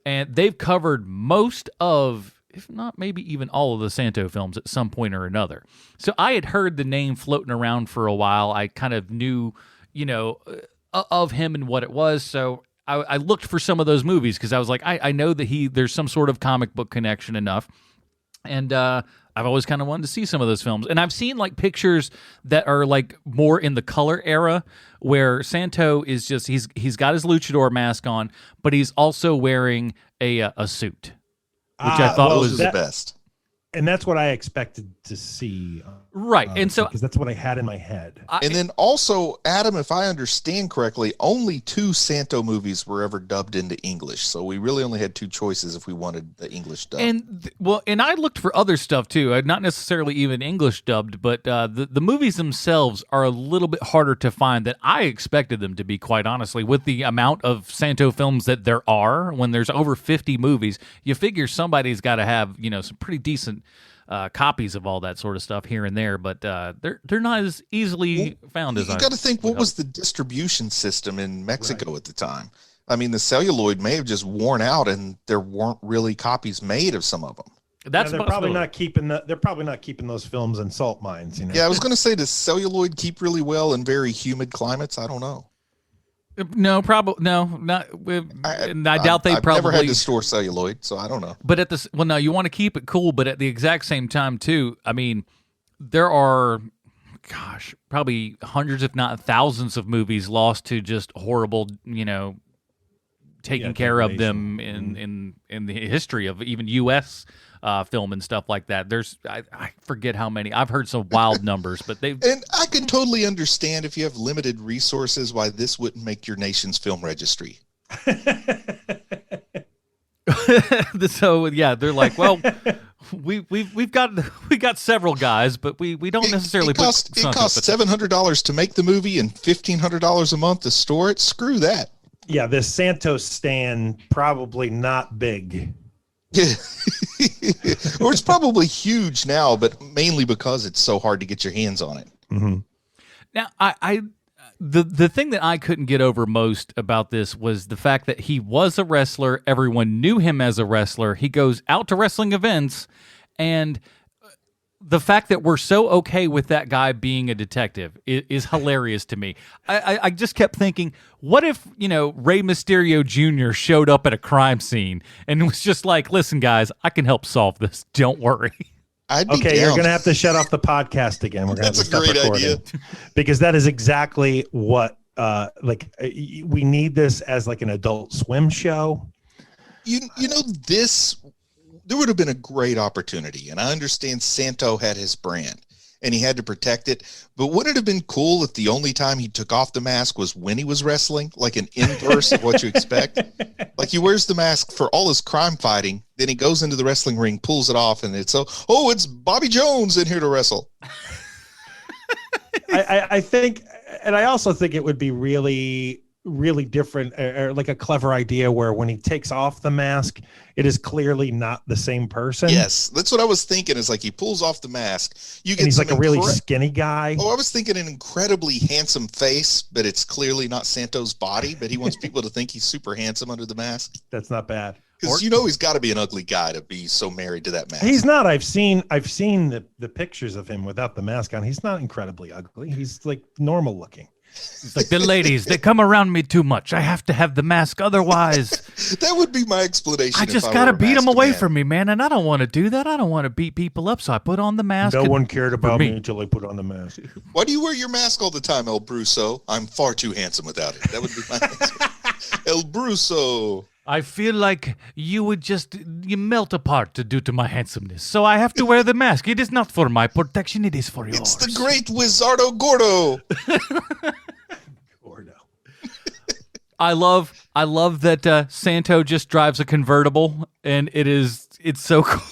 And they've covered most of, if not maybe even all of the Santo films at some point or another. So I had heard the name floating around for a while. I kind of knew, of him and what it was. So I looked for some of those movies because I was like, I know that there's some sort of comic book connection enough. And I've always kind of wanted to see some of those films. And I've seen like pictures that are like more in the color era where Santo is just, he's got his luchador mask on, but he's also wearing a suit, which I thought was the best. And that's what I expected to see. Right. And so, because that's what I had in my head. And then also, Adam, if I understand correctly, only 2 Santo movies were ever dubbed into English. So we really only had 2 choices if we wanted the English dub. And I looked for other stuff too. Not necessarily even English dubbed, but the movies themselves are a little bit harder to find than I expected them to be, quite honestly. With the amount of Santo films that there are, when there's over 50 movies, you figure somebody's got to have, some pretty decent copies of all that sort of stuff here and there, but they're not as easily found as I. You got to think, what was the distribution system in Mexico at the time? I mean, the celluloid may have just worn out, and there weren't really copies made of some of them. They're probably not keeping those films in salt mines. Yeah, I was going to say, does celluloid keep really well in very humid climates? I don't know. No, probably no, not. I doubt they I've probably never had to store celluloid, so I don't know. But no, you want to keep it cool, but at the exact same time too. I mean, there are, probably hundreds, if not thousands, of movies lost to just horrible, taking care of them in the history of even U.S. Film and stuff like that. There's I forget how many. I've heard some wild numbers, but and I can totally understand if you have limited resources why this wouldn't make your nation's film registry. So yeah, they're like, well, we've got several guys, but we don't necessarily it costs $700 to make the movie and $1,500 a month to store it. Screw that. Yeah, this Santos stand probably not big. Yeah. Or it's probably huge now, but mainly because it's so hard to get your hands on it. Mm-hmm. Now, the thing that I couldn't get over most about this was the fact that he was a wrestler. Everyone knew him as a wrestler. He goes out to wrestling events, and the fact that we're so okay with that guy being a detective is hilarious to me. I just kept thinking, what if, Rey Mysterio Jr. showed up at a crime scene and was just like, listen, guys, I can help solve this. Don't worry. Okay, you're going to have to shut off the podcast again. We're going to have to stop recording. Idea. Because that is exactly what, we need this as like an Adult Swim show. There would have been a great opportunity, and I understand Santo had his brand and he had to protect it, but wouldn't it have been cool if the only time he took off the mask was when he was wrestling, like an inverse of what you expect? Like he wears the mask for all his crime fighting, then he goes into the wrestling ring, pulls it off, and it's Bobby Jones in here to wrestle. I think, and I also think it would be really, really different, or like a clever idea where when he takes off the mask, it is clearly not the same person. Yes, that's what I was thinking. Is like he pulls off the mask. You get And he's some like a really skinny guy. Oh, I was thinking an incredibly handsome face, but it's clearly not Santo's body. But he wants people to think he's super handsome under the mask. That's not bad. Because he's got to be an ugly guy to be so married to that mask. He's not. I've seen the pictures of him without the mask on. He's not incredibly ugly. He's like normal looking. It's like the ladies, they come around me too much. I have to have the mask, otherwise. That would be my explanation. I just got to beat them away from me, man. And I don't want to do that. I don't want to beat people up, so I put on the mask. No one cared about me until I put on the mask. Why do you wear your mask all the time, El Bruso? I'm far too handsome without it. That would be my answer. El Bruso. I feel like you melt apart due to my handsomeness. So I have to wear the mask. It is not for my protection. It is for yours. It's the great Wizardo Gordo. Gordo. I love that Santo just drives a convertible, and it's so cool.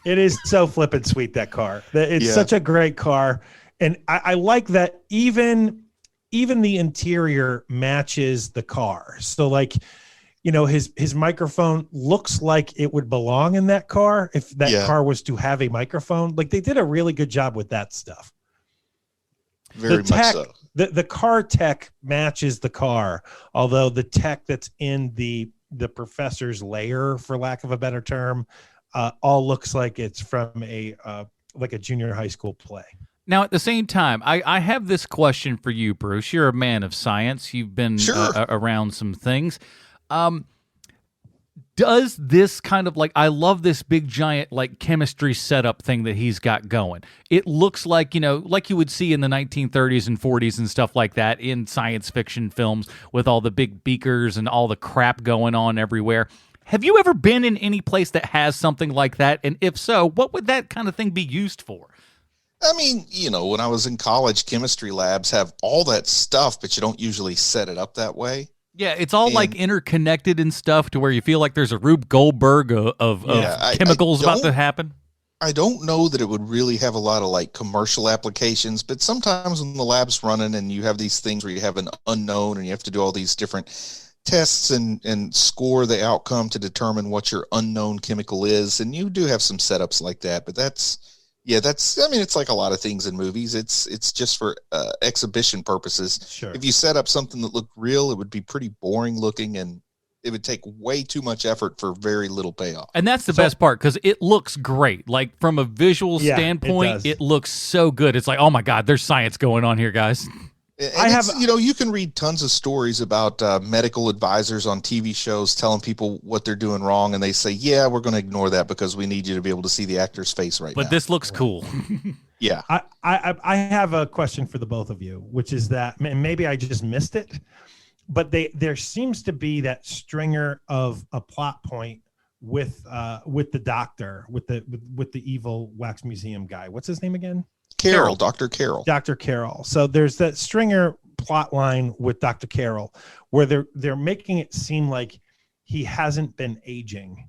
It is so flippin' sweet, that car. It's such a great car. And I like that even the interior matches the car. So like, his microphone looks like it would belong in that car if that car was to have a microphone. Like, they did a really good job with that stuff. Very much so. The car tech matches the car, although the tech that's in the professor's lair, for lack of a better term, all looks like it's from a junior high school play. Now, at the same time, I have this question for you, Bruce. You're a man of science. You've been around some things. Does this kind of I love this big giant chemistry setup thing that he's got going. It looks like, like you would see in the 1930s and 40s and stuff like that in science fiction films with all the big beakers and all the crap going on everywhere. Have you ever been in any place that has something like that? And if so, what would that kind of thing be used for? I mean, when I was in college, chemistry labs have all that stuff, but you don't usually set it up that way. Yeah, it's all interconnected and stuff to where you feel like there's a Rube Goldberg of chemicals about to happen. I don't know that it would really have a lot of commercial applications, but sometimes when the lab's running and you have these things where you have an unknown and you have to do all these different tests and score the outcome to determine what your unknown chemical is. And you do have some setups like that, but it's like a lot of things in movies. It's just for exhibition purposes. Sure. If you set up something that looked real, it would be pretty boring looking, and it would take way too much effort for very little payoff. And that's the best part, because it looks great. Like, from a visual standpoint, it looks so good. It's like, oh my God, there's science going on here, guys. And you can read tons of stories about medical advisors on TV shows telling people what they're doing wrong, and they say, yeah, we're going to ignore that because we need you to be able to see the actor's face now. But this looks cool. Yeah. I have a question for the both of you, which is that, and maybe I just missed it, but there seems to be that stringer of a plot point with the doctor, with the evil wax museum guy. What's his name again? Carol, Dr. Carol. Dr. Carol. So there's that stringer plot line with Dr. Carol where they're making it seem like he hasn't been aging.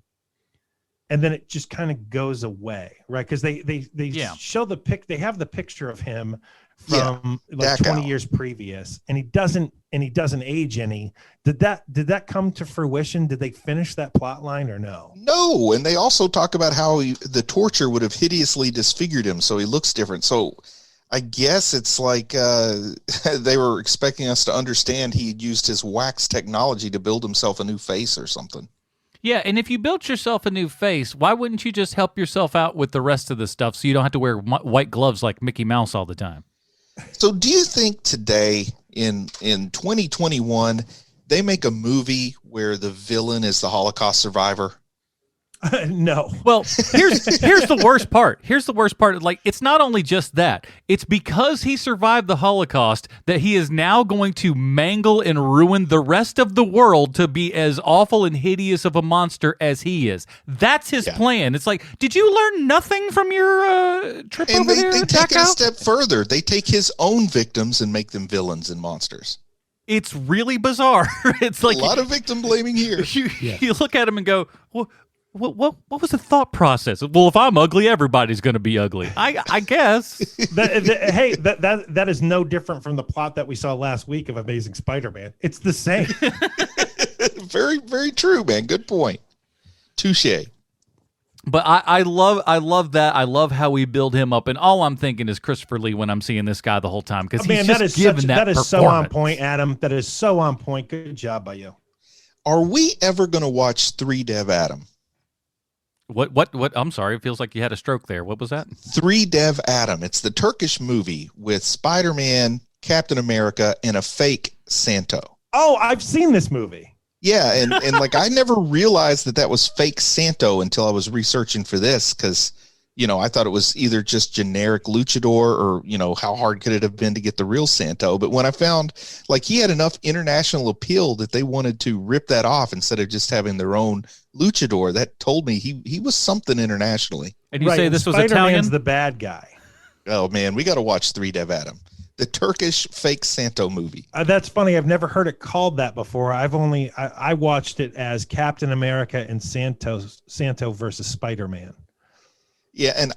And then it just kind of goes away, right? Because they show they have the picture of him from 20 years previous, and he doesn't age any. Did that come to fruition? Did they finish that plot line or no? No, and they also talk about how the torture would have hideously disfigured him, so he looks different. So I guess it's like they were expecting us to understand he had used his wax technology to build himself a new face or something. Yeah, and if you built yourself a new face, why wouldn't you just help yourself out with the rest of the stuff so you don't have to wear white gloves like Mickey Mouse all the time? So do you think today in 2021 they make a movie where the villain is the Holocaust survivor? No. Well, here's the worst part. Here's the worst part. Like, it's not only just that. It's because he survived the Holocaust that he is now going to mangle and ruin the rest of the world to be as awful and hideous of a monster as he is. That's his plan. It's like, did you learn nothing from your trip over there? They take it a step further. They take his own victims and make them villains and monsters. It's really bizarre. It's like a lot of victim blaming here. You look at him and go, well, What was the thought process? Well, if I'm ugly, everybody's going to be ugly. I guess. That is no different from the plot that we saw last week of Amazing Spider-Man. It's the same. Very, very true, man. Good point. Touche. But I love that. I love how we build him up, and all I'm thinking is Christopher Lee when I'm seeing this guy the whole time because he's just given that is so on point, Adam. That is so on point. Good job by you. Are we ever going to watch 3 Dev Adam? What? I'm sorry. It feels like you had a stroke there. What was that? 3 Dev Adam. It's the Turkish movie with Spider-Man, Captain America, and a fake Santo. Oh, I've seen this movie. Yeah, and like I never realized that was fake Santo until I was researching for this because, I thought it was either just generic luchador or, how hard could it have been to get the real Santo? But when I found like he had enough international appeal that they wanted to rip that off instead of just having their own luchador, that told me he was something internationally. And you say this was Spider-Man's Italian? the bad guy. Oh, man, we got to watch 3 Dev Adam. The Turkish fake Santo movie. That's funny. I've never heard it called that before. I watched it as Captain America and Santo versus Spider-Man. Yeah, and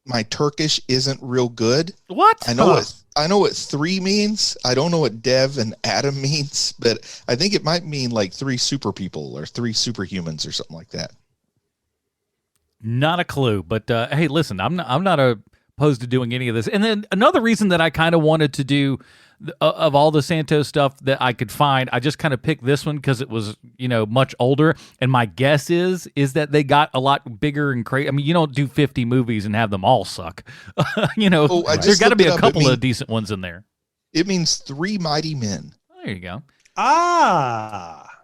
my Turkish isn't real good. What? I know what 3 means. I don't know what Dev and Adam means, but I think it might mean like 3 super people or 3 superhumans or something like that. Not a clue, but hey, listen, I'm not opposed to doing any of this. And then another reason that I kind of wanted to do of all the Santos stuff that I could find, I just kind of picked this one because it was, much older. And my guess is that they got a lot bigger and crazy. I mean, you don't do 50 movies and have them all suck. There's got to be a couple of decent ones in there. It means 3 mighty men. There you go.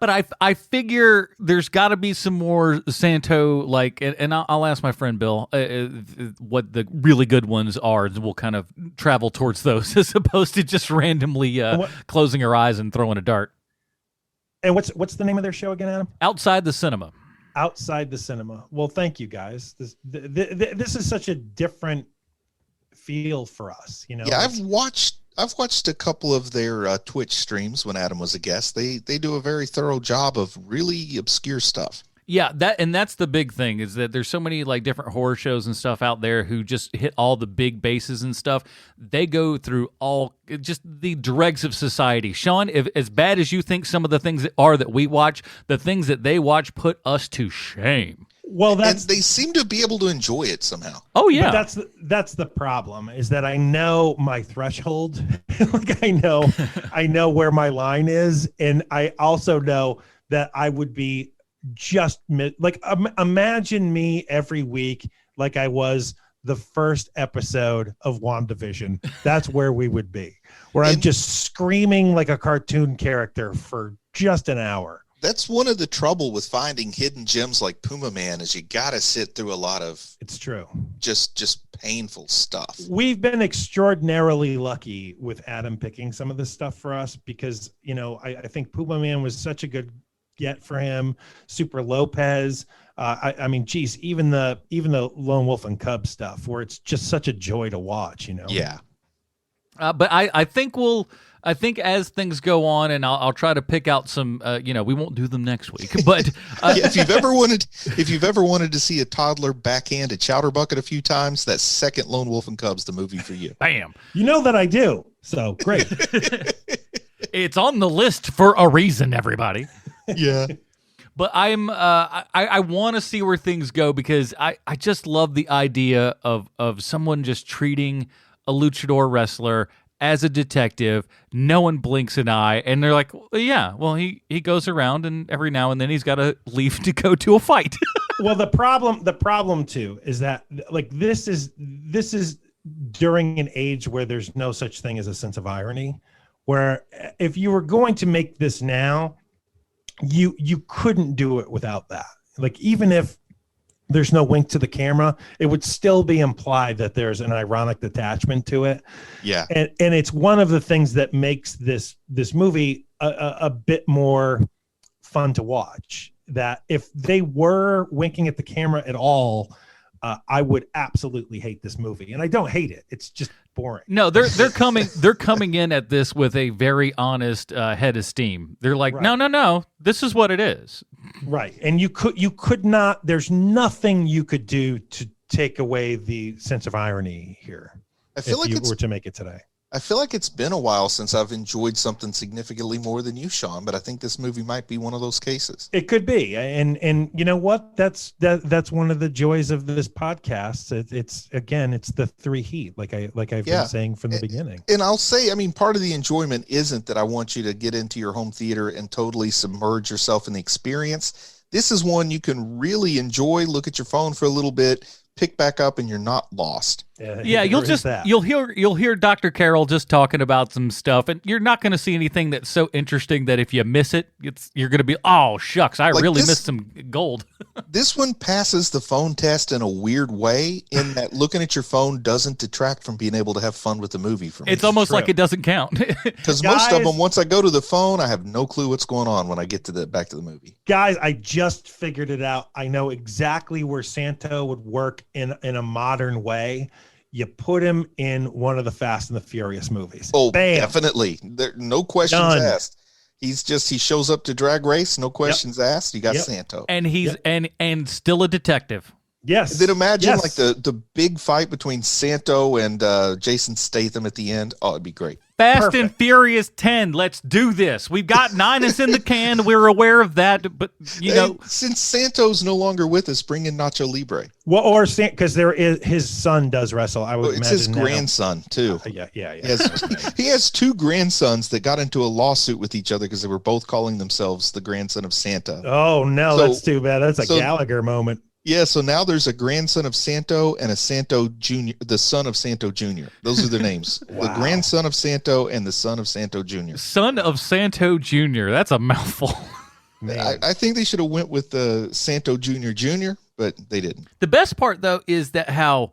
But I figure there's got to be some more Santo, and I'll ask my friend Bill what the really good ones are. We'll kind of travel towards those as opposed to just randomly closing our eyes and throwing a dart. And what's the name of their show again, Adam? Outside the Cinema. Outside the Cinema. Well, thank you guys. This is such a different feel for us. Yeah, I've watched a couple of their Twitch streams when Adam was a guest. They do a very thorough job of really obscure stuff. Yeah, that's the big thing is that there's so many different horror shows and stuff out there who just hit all the big bases and stuff. They go through all just the dregs of society. Sean, if as bad as you think some of the things that we watch, the things that they watch put us to shame. Well, and they seem to be able to enjoy it somehow. Oh yeah, but that's the problem is that I know my threshold. I know where my line is, and I also know that I would be just imagine me every week like I was the first episode of WandaVision. That's where we would be, where I'm just screaming like a cartoon character for just an hour. That's one of the trouble with finding hidden gems like Puma Man is you got to sit through a lot of it's true just painful stuff. We've been extraordinarily lucky with Adam picking some of this stuff for us because I think Puma Man was such a good get for him. Super Lopez. I mean, geez, even the Lone Wolf and Cub stuff where it's just such a joy to watch. Yeah. But I think as things go on, and I'll try to pick out some. We won't do them next week. But if you've ever wanted to see a toddler backhand a chowder bucket a few times, that second Lone Wolf and Cub's the movie for you. Bam! You know that I do. So great. It's on the list for a reason, everybody. Yeah. But I want to see where things go because I just love the idea of someone just treating a luchador wrestler as a detective. No one blinks an eye, and they're like, well, yeah, well, he goes around, and every now and then he's got to leave to go to a fight. Well, the problem too is that this is during an age where there's no such thing as a sense of irony. Where if you were going to make this now, you couldn't do it without that. Even if there's no wink to the camera, it would still be implied that there's an ironic detachment to it. Yeah. And it's one of the things that makes this movie a bit more fun to watch. That if they were winking at the camera at all, I would absolutely hate this movie. And I don't hate it. It's just boring. No, they're coming in at this with a very honest head of steam. They're like, right. No, this is what it is. Right. And you could not, there's nothing you could do to take away the sense of irony here. I feel like you were to make it today. I feel like it's been a while since I've enjoyed something significantly more than you, Sean, but I think this movie might be one of those cases. It could be. And you know what? That's one of the joys of this podcast. It's the three heat, like I've been saying from the beginning. And I'll say, I mean, part of the enjoyment isn't that I want you to get into your home theater and totally submerge yourself in the experience. This is one you can really enjoy, look at your phone for a little bit, pick back up, and you're not lost. Yeah, you'll hear Dr. Carroll just talking about some stuff, and you're not going to see anything that's so interesting that if you miss it, you're going to be, oh shucks, I really missed some gold. This one passes the phone test in a weird way, in that looking at your phone doesn't detract from being able to have fun with the movie. For me, it's almost like it doesn't count. Because most of them, once I go to the phone, I have no clue what's going on when I get to back to the movie. Guys, I just figured it out. I know exactly where Santo would work in a modern way. You put him in one of the Fast and the Furious movies. Oh, bam. Definitely. There, no questions asked. He shows up to drag race, no questions asked. You got Santo. And he's and still a detective. Yes. Then imagine like the big fight between Santo and Jason Statham at the end. Oh, it'd be great. Fast and Furious 10. Let's do this. We've got 9 is in the can. We're aware of that, but since Santo's no longer with us, bring in Nacho Libre. Well, or because his son does wrestle. I would imagine it's his grandson too. Yeah. He has 2 grandsons that got into a lawsuit with each other because they were both calling themselves the grandson of Santa. Oh no, that's too bad. That's a Gallagher moment. Yeah, so now there's a grandson of Santo and a Santo Jr., the son of Santo Jr. Those are their names. Wow. The grandson of Santo and the son of Santo Jr. Son of Santo Jr. That's a mouthful. I think they should have went with the Santo Jr., but they didn't. The best part, though, is that how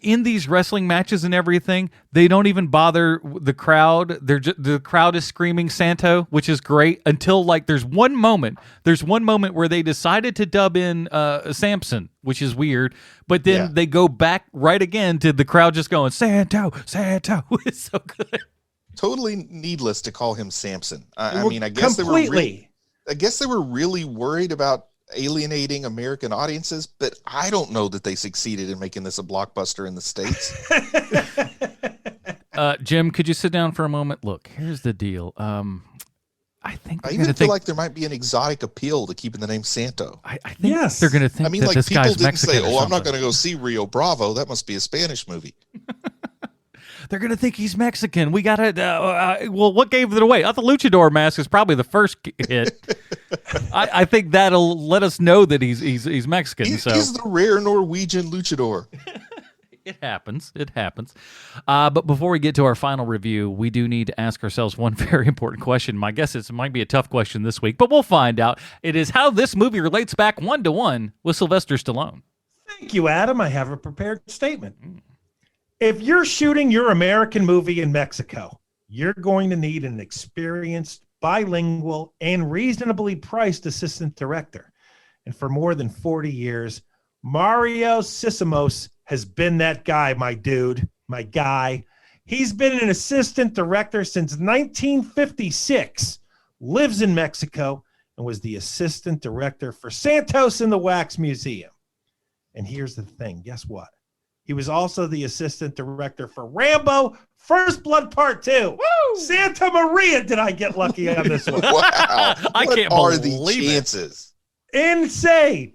in these wrestling matches and everything, they don't even bother the crowd. The crowd is screaming Santo, which is great, until like there's one moment where they decided to dub in Samson, which is weird, but then they go back right again to the crowd just going Santo. It's so good. Totally needless to call him Samson. I guess they were really worried about alienating American audiences, but I don't know that they succeeded in making this a blockbuster in the States. Jim, could you sit down for a moment? Look, here's the deal. I feel like there might be an exotic appeal to keeping the name Santo. I think they're going to think that this people guy's didn't Mexican. say, I'm not going to go see Rio Bravo. That must be a Spanish movie. They're going to think he's Mexican. We got to, what gave it away? The luchador mask is probably the first hit. I think that'll let us know that he's Mexican. He's the rare Norwegian luchador. It happens. But before we get to our final review, we do need to ask ourselves one very important question. My guess is it might be a tough question this week, but we'll find out. It is how this movie relates back 1-to-1 with Sylvester Stallone. Thank you, Adam. I have a prepared statement. If you're shooting your American movie in Mexico, you're going to need an experienced, bilingual, and reasonably priced assistant director. And for more than 40 years, Mario Sissimos has been that guy, my dude, my guy. He's been an assistant director since 1956, lives in Mexico, and was the assistant director for Santos in the Wax Museum. And here's the thing. Guess what? He was also the assistant director for Rambo First Blood Part 2. Woo! Santa Maria, did I get lucky on this one? Wow. I can't believe the chances? Insane.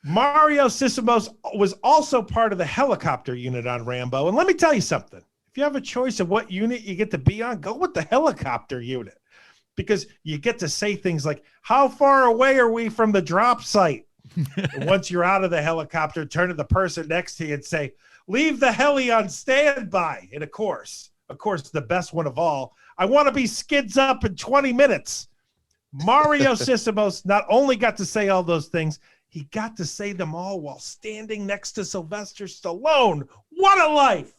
Mario Sissimos was also part of the helicopter unit on Rambo. And let me tell you something. If you have a choice of what unit you get to be on, go with the helicopter unit. Because you get to say things like, how far away are we from the drop site? And once you're out of the helicopter, turn to the person next to you and say, leave the heli on standby. And of course, the best one of all, I want to be skids up in 20 minutes. Mario Sissimos not only got to say all those things, he got to say them all while standing next to Sylvester Stallone. What a life!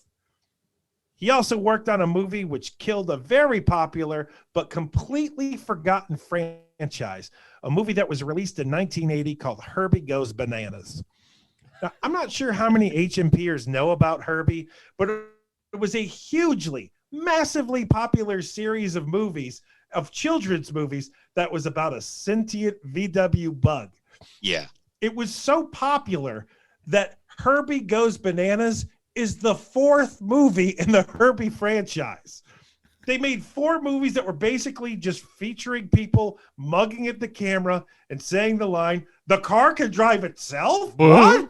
He also worked on a movie which killed a very popular but completely forgotten franchise, a movie that was released in 1980 called Herbie Goes Bananas. Now, I'm not sure how many HMPers know about Herbie, but it was a hugely, massively popular series of movies of children's movies that was about a sentient VW bug. Yeah. It was so popular that Herbie Goes Bananas is the 4th movie in the Herbie franchise. They made 4 movies that were basically just featuring people mugging at the camera and saying the line, "The car can drive itself?" What?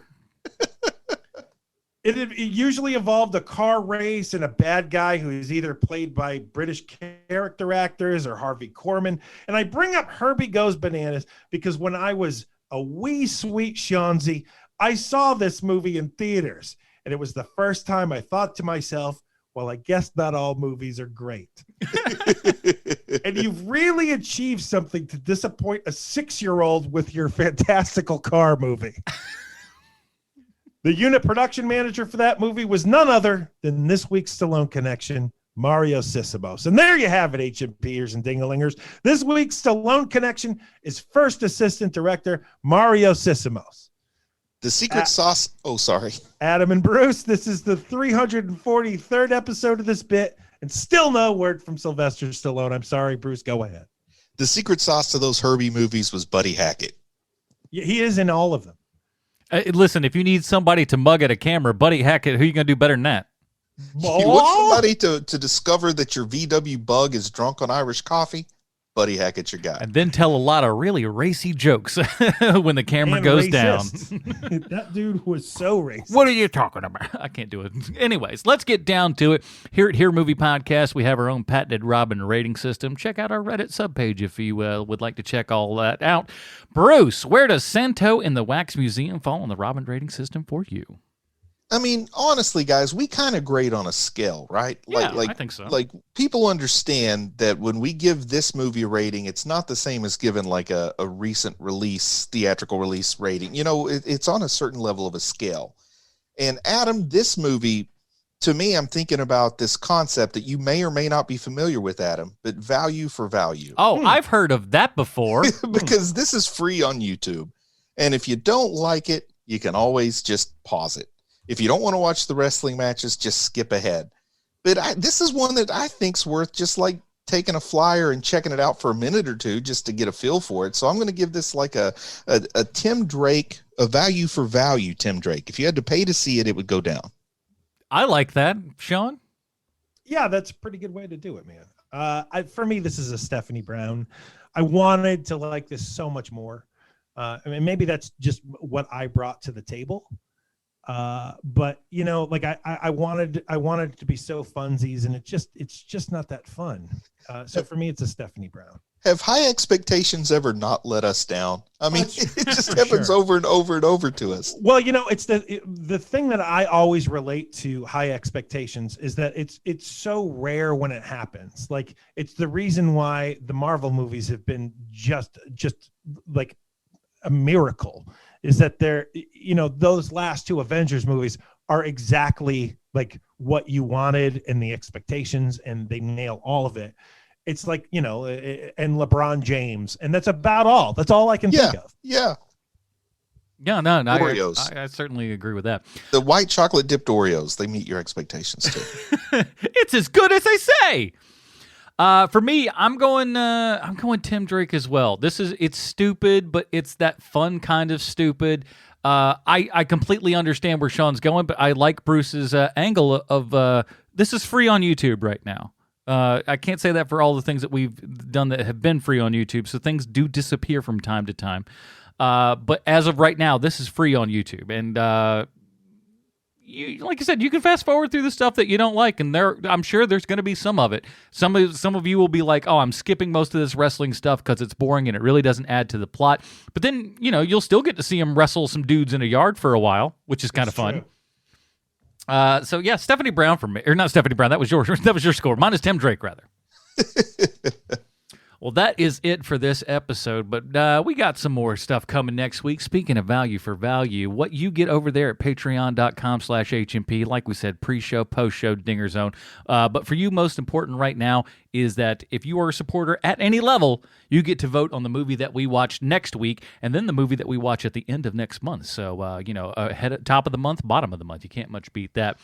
It usually involved a car race and a bad guy who is either played by British character actors or Harvey Korman. And I bring up Herbie Goes Bananas because when I was a wee sweet Shanzi, I saw this movie in theaters. And it was the first time I thought to myself, well, I guess not all movies are great. And you've really achieved something to disappoint a 6-year-old with your fantastical car movie. The unit production manager for that movie was none other than this week's Stallone connection, Mario Sissimos. And there you have it, HMPers and dingalingers. This week's Stallone connection is first assistant director Mario Sissimos. The secret sauce. Oh, sorry. Adam and Bruce, this is the 343rd episode of this bit, and still no word from Sylvester Stallone. I'm sorry, Bruce, go ahead. The secret sauce to those Herbie movies was Buddy Hackett. He is in all of them. Listen, if you need somebody to mug at a camera, Buddy Hackett, who are you going to do better than that? You want somebody to discover that your VW bug is drunk on Irish coffee? Buddy Hackett's your guy. And then tell a lot of really racy jokes when the camera goes down. That dude was so racist. What are you talking about? I can't do it. Anyways, let's get down to it. Here at Here Movie Podcast, we have our own patented Robin rating system. Check out our Reddit subpage if you would like to check all that out. Bruce, where does Santo in the Wax Museum fall on the Robin rating system for you? I mean, honestly, guys, we kind of grade on a scale, right? Yeah, I think so. Like, people understand that when we give this movie a rating, it's not the same as giving like a recent release, theatrical release rating. You know, it's on a certain level of a scale. And Adam, this movie, to me, I'm thinking about this concept that you may or may not be familiar with, Adam, but value for value. Oh, I've heard of that before. Because this is free on YouTube. And if you don't like it, you can always just pause it. If you don't want to watch the wrestling matches, just skip ahead. But this is one that I think's worth just like taking a flyer and checking it out for a minute or two just to get a feel for it. So I'm going to give this like a Tim Drake, a value for value Tim Drake. If you had to pay to see it, it would go down. I like that. Sean? Yeah, that's a pretty good way to do it, man. For me, this is a Stephanie Brown. I wanted to like this so much more. I mean, maybe that's just what I brought to the table. But you know, like I wanted it to be so funsies, and it's just not that fun. So for me, it's a Stephanie Brown. Have high expectations ever not let us down? I mean, it just happens sure. over and over and over to us. Well, you know, it's the thing that I always relate to high expectations is that it's so rare when it happens. Like, it's the reason why the Marvel movies have been just like a miracle. Is that they're, you know, those last 2 Avengers movies are exactly like what you wanted and the expectations, and they nail all of it. It's like, you know, and LeBron James, and that's about all. That's all I can think of. Yeah. Yeah, no, Oreos. I certainly agree with that. The white chocolate dipped Oreos, they meet your expectations too. It's as good as they say. For me, I'm going Tim Drake as well. It's stupid, but it's that fun kind of stupid. I completely understand where Sean's going, but I like Bruce's angle of this is free on YouTube right now. I can't say that for all the things that we've done that have been free on YouTube, so things do disappear from time to time. But as of right now, this is free on YouTube, and like I said, you can fast forward through the stuff that you don't like, and I'm sure there's going to be some of it. Some of you will be like, "Oh, I'm skipping most of this wrestling stuff because it's boring and it really doesn't add to the plot." But then, you know, you'll still get to see him wrestle some dudes in a yard for a while, which is kind of fun. So yeah, Stephanie Brown for me, or not Stephanie Brown. That was your score. Mine is Tim Drake, rather. Well, that is it for this episode, but we got some more stuff coming next week. Speaking of value for value, what you get over there at patreon.com/HMP, like we said, pre-show, post-show, Dinger Zone. But for you, most important right now is that if you are a supporter at any level, you get to vote on the movie that we watch next week, and then the movie that we watch at the end of next month. So, head at top of the month, bottom of the month. You can't much beat that.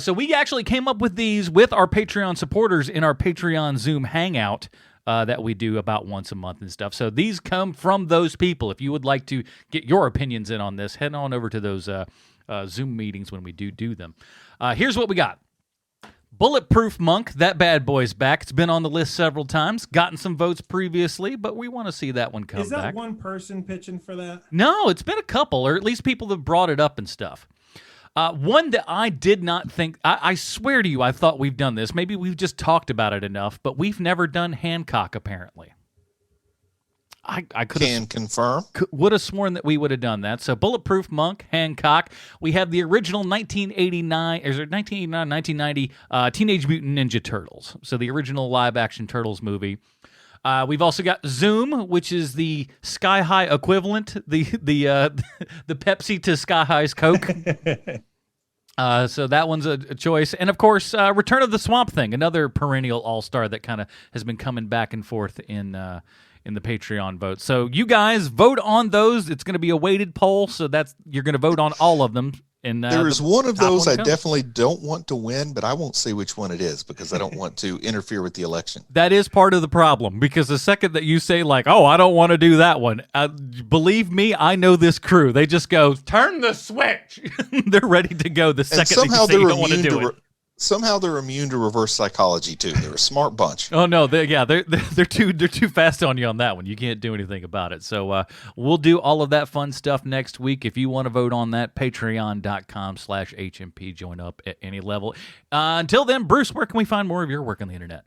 So we actually came up with these with our Patreon supporters in our Patreon Zoom Hangout. that we do about once a month and stuff. So these come from those people. If you would like to get your opinions in on this, head on over to those Zoom meetings when we do them. Here's what we got. Bulletproof Monk, that bad boy's back. It's been on the list several times, gotten some votes previously, but we want to see that one come back. Is that one person pitching for that? No, it's been a couple, or at least people have brought it up and stuff. One that I did not think, I swear to you, I thought we've done this. Maybe we've just talked about it enough, but we've never done Hancock, apparently. I can confirm. Would have sworn that we would have done that. So Bulletproof Monk, Hancock. We have the original 1990 Teenage Mutant Ninja Turtles. So the original live-action Turtles movie. We've also got Zoom, which is the Sky High equivalent, the Pepsi to Sky High's Coke. So that one's a choice. And, of course, Return of the Swamp Thing, another perennial all-star that kind of has been coming back and forth in the Patreon vote. So you guys vote on those. It's going to be a weighted poll, so you're going to vote on all of them. And there is one of those I definitely don't want to win, but I won't say which one it is because I don't want to interfere with the election. That is part of the problem, because the second that you say, like, oh, I don't want to do that one, believe me, I know this crew. They just go, turn the switch. They're ready to go the second that you say you don't want to do it. Somehow they're immune to reverse psychology too. They're a smart bunch. Oh no, they're too fast on you on that one. You can't do anything about it. So we'll do all of that fun stuff next week. If you want to vote on that, patreon.com/HMP. Join up at any level. Until then, Bruce, where can we find more of your work on the internet?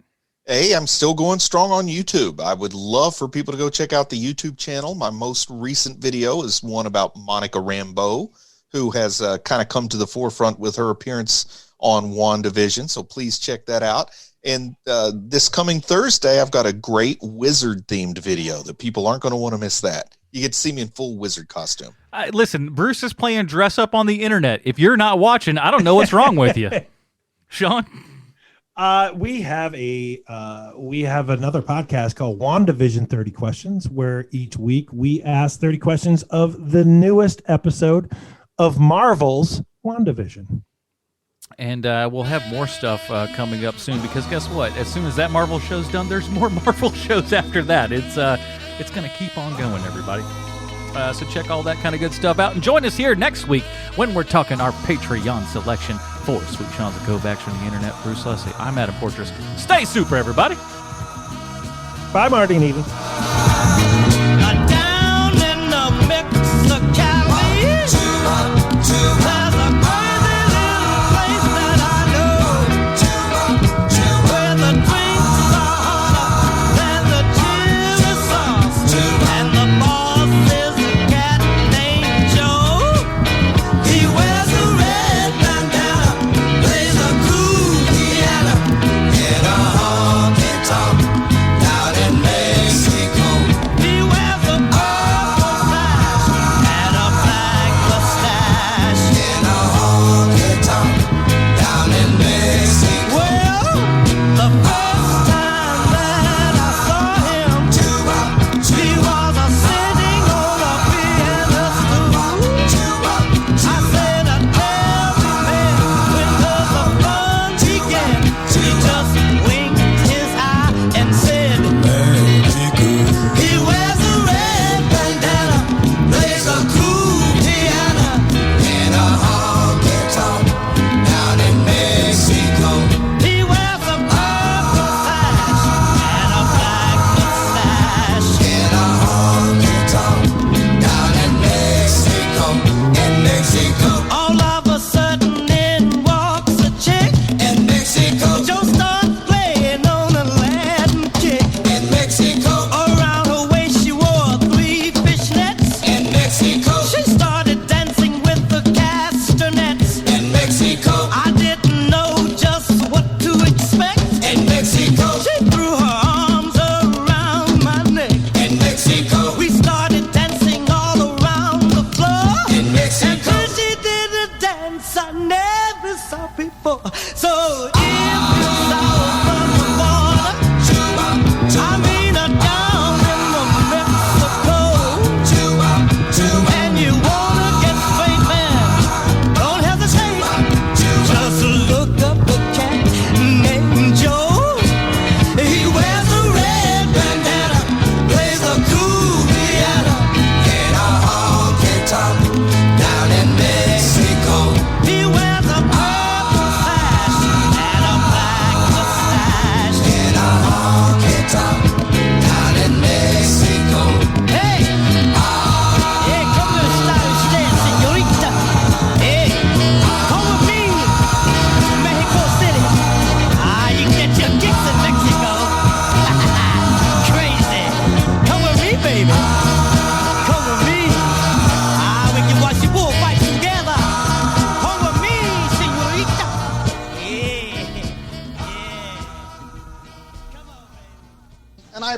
Hey, I'm still going strong on YouTube. I would love for people to go check out the YouTube channel. My most recent video is one about Monica Rambeau, who has kind of come to the forefront with her appearance on WandaVision, so please check that out. And this coming Thursday, I've got a great wizard-themed video that people aren't going to want to miss that. You get to see me in full wizard costume. Listen, Bruce is playing dress-up on the internet. If you're not watching, I don't know what's wrong with you. Sean? We have another podcast called WandaVision 30 Questions, where each week we ask 30 questions of the newest episode of Marvel's WandaVision. And we'll have more stuff coming up soon, because guess what? As soon as that Marvel show's done, there's more Marvel shows after that. It's going to keep on going, everybody. So check all that kind of good stuff out. And join us here next week when we're talking our Patreon selection for Sweet Sean's and Go Backs from the Internet. Bruce Leslie, I'm Adam Portress. Stay super, everybody. Bye, Marty and Eden.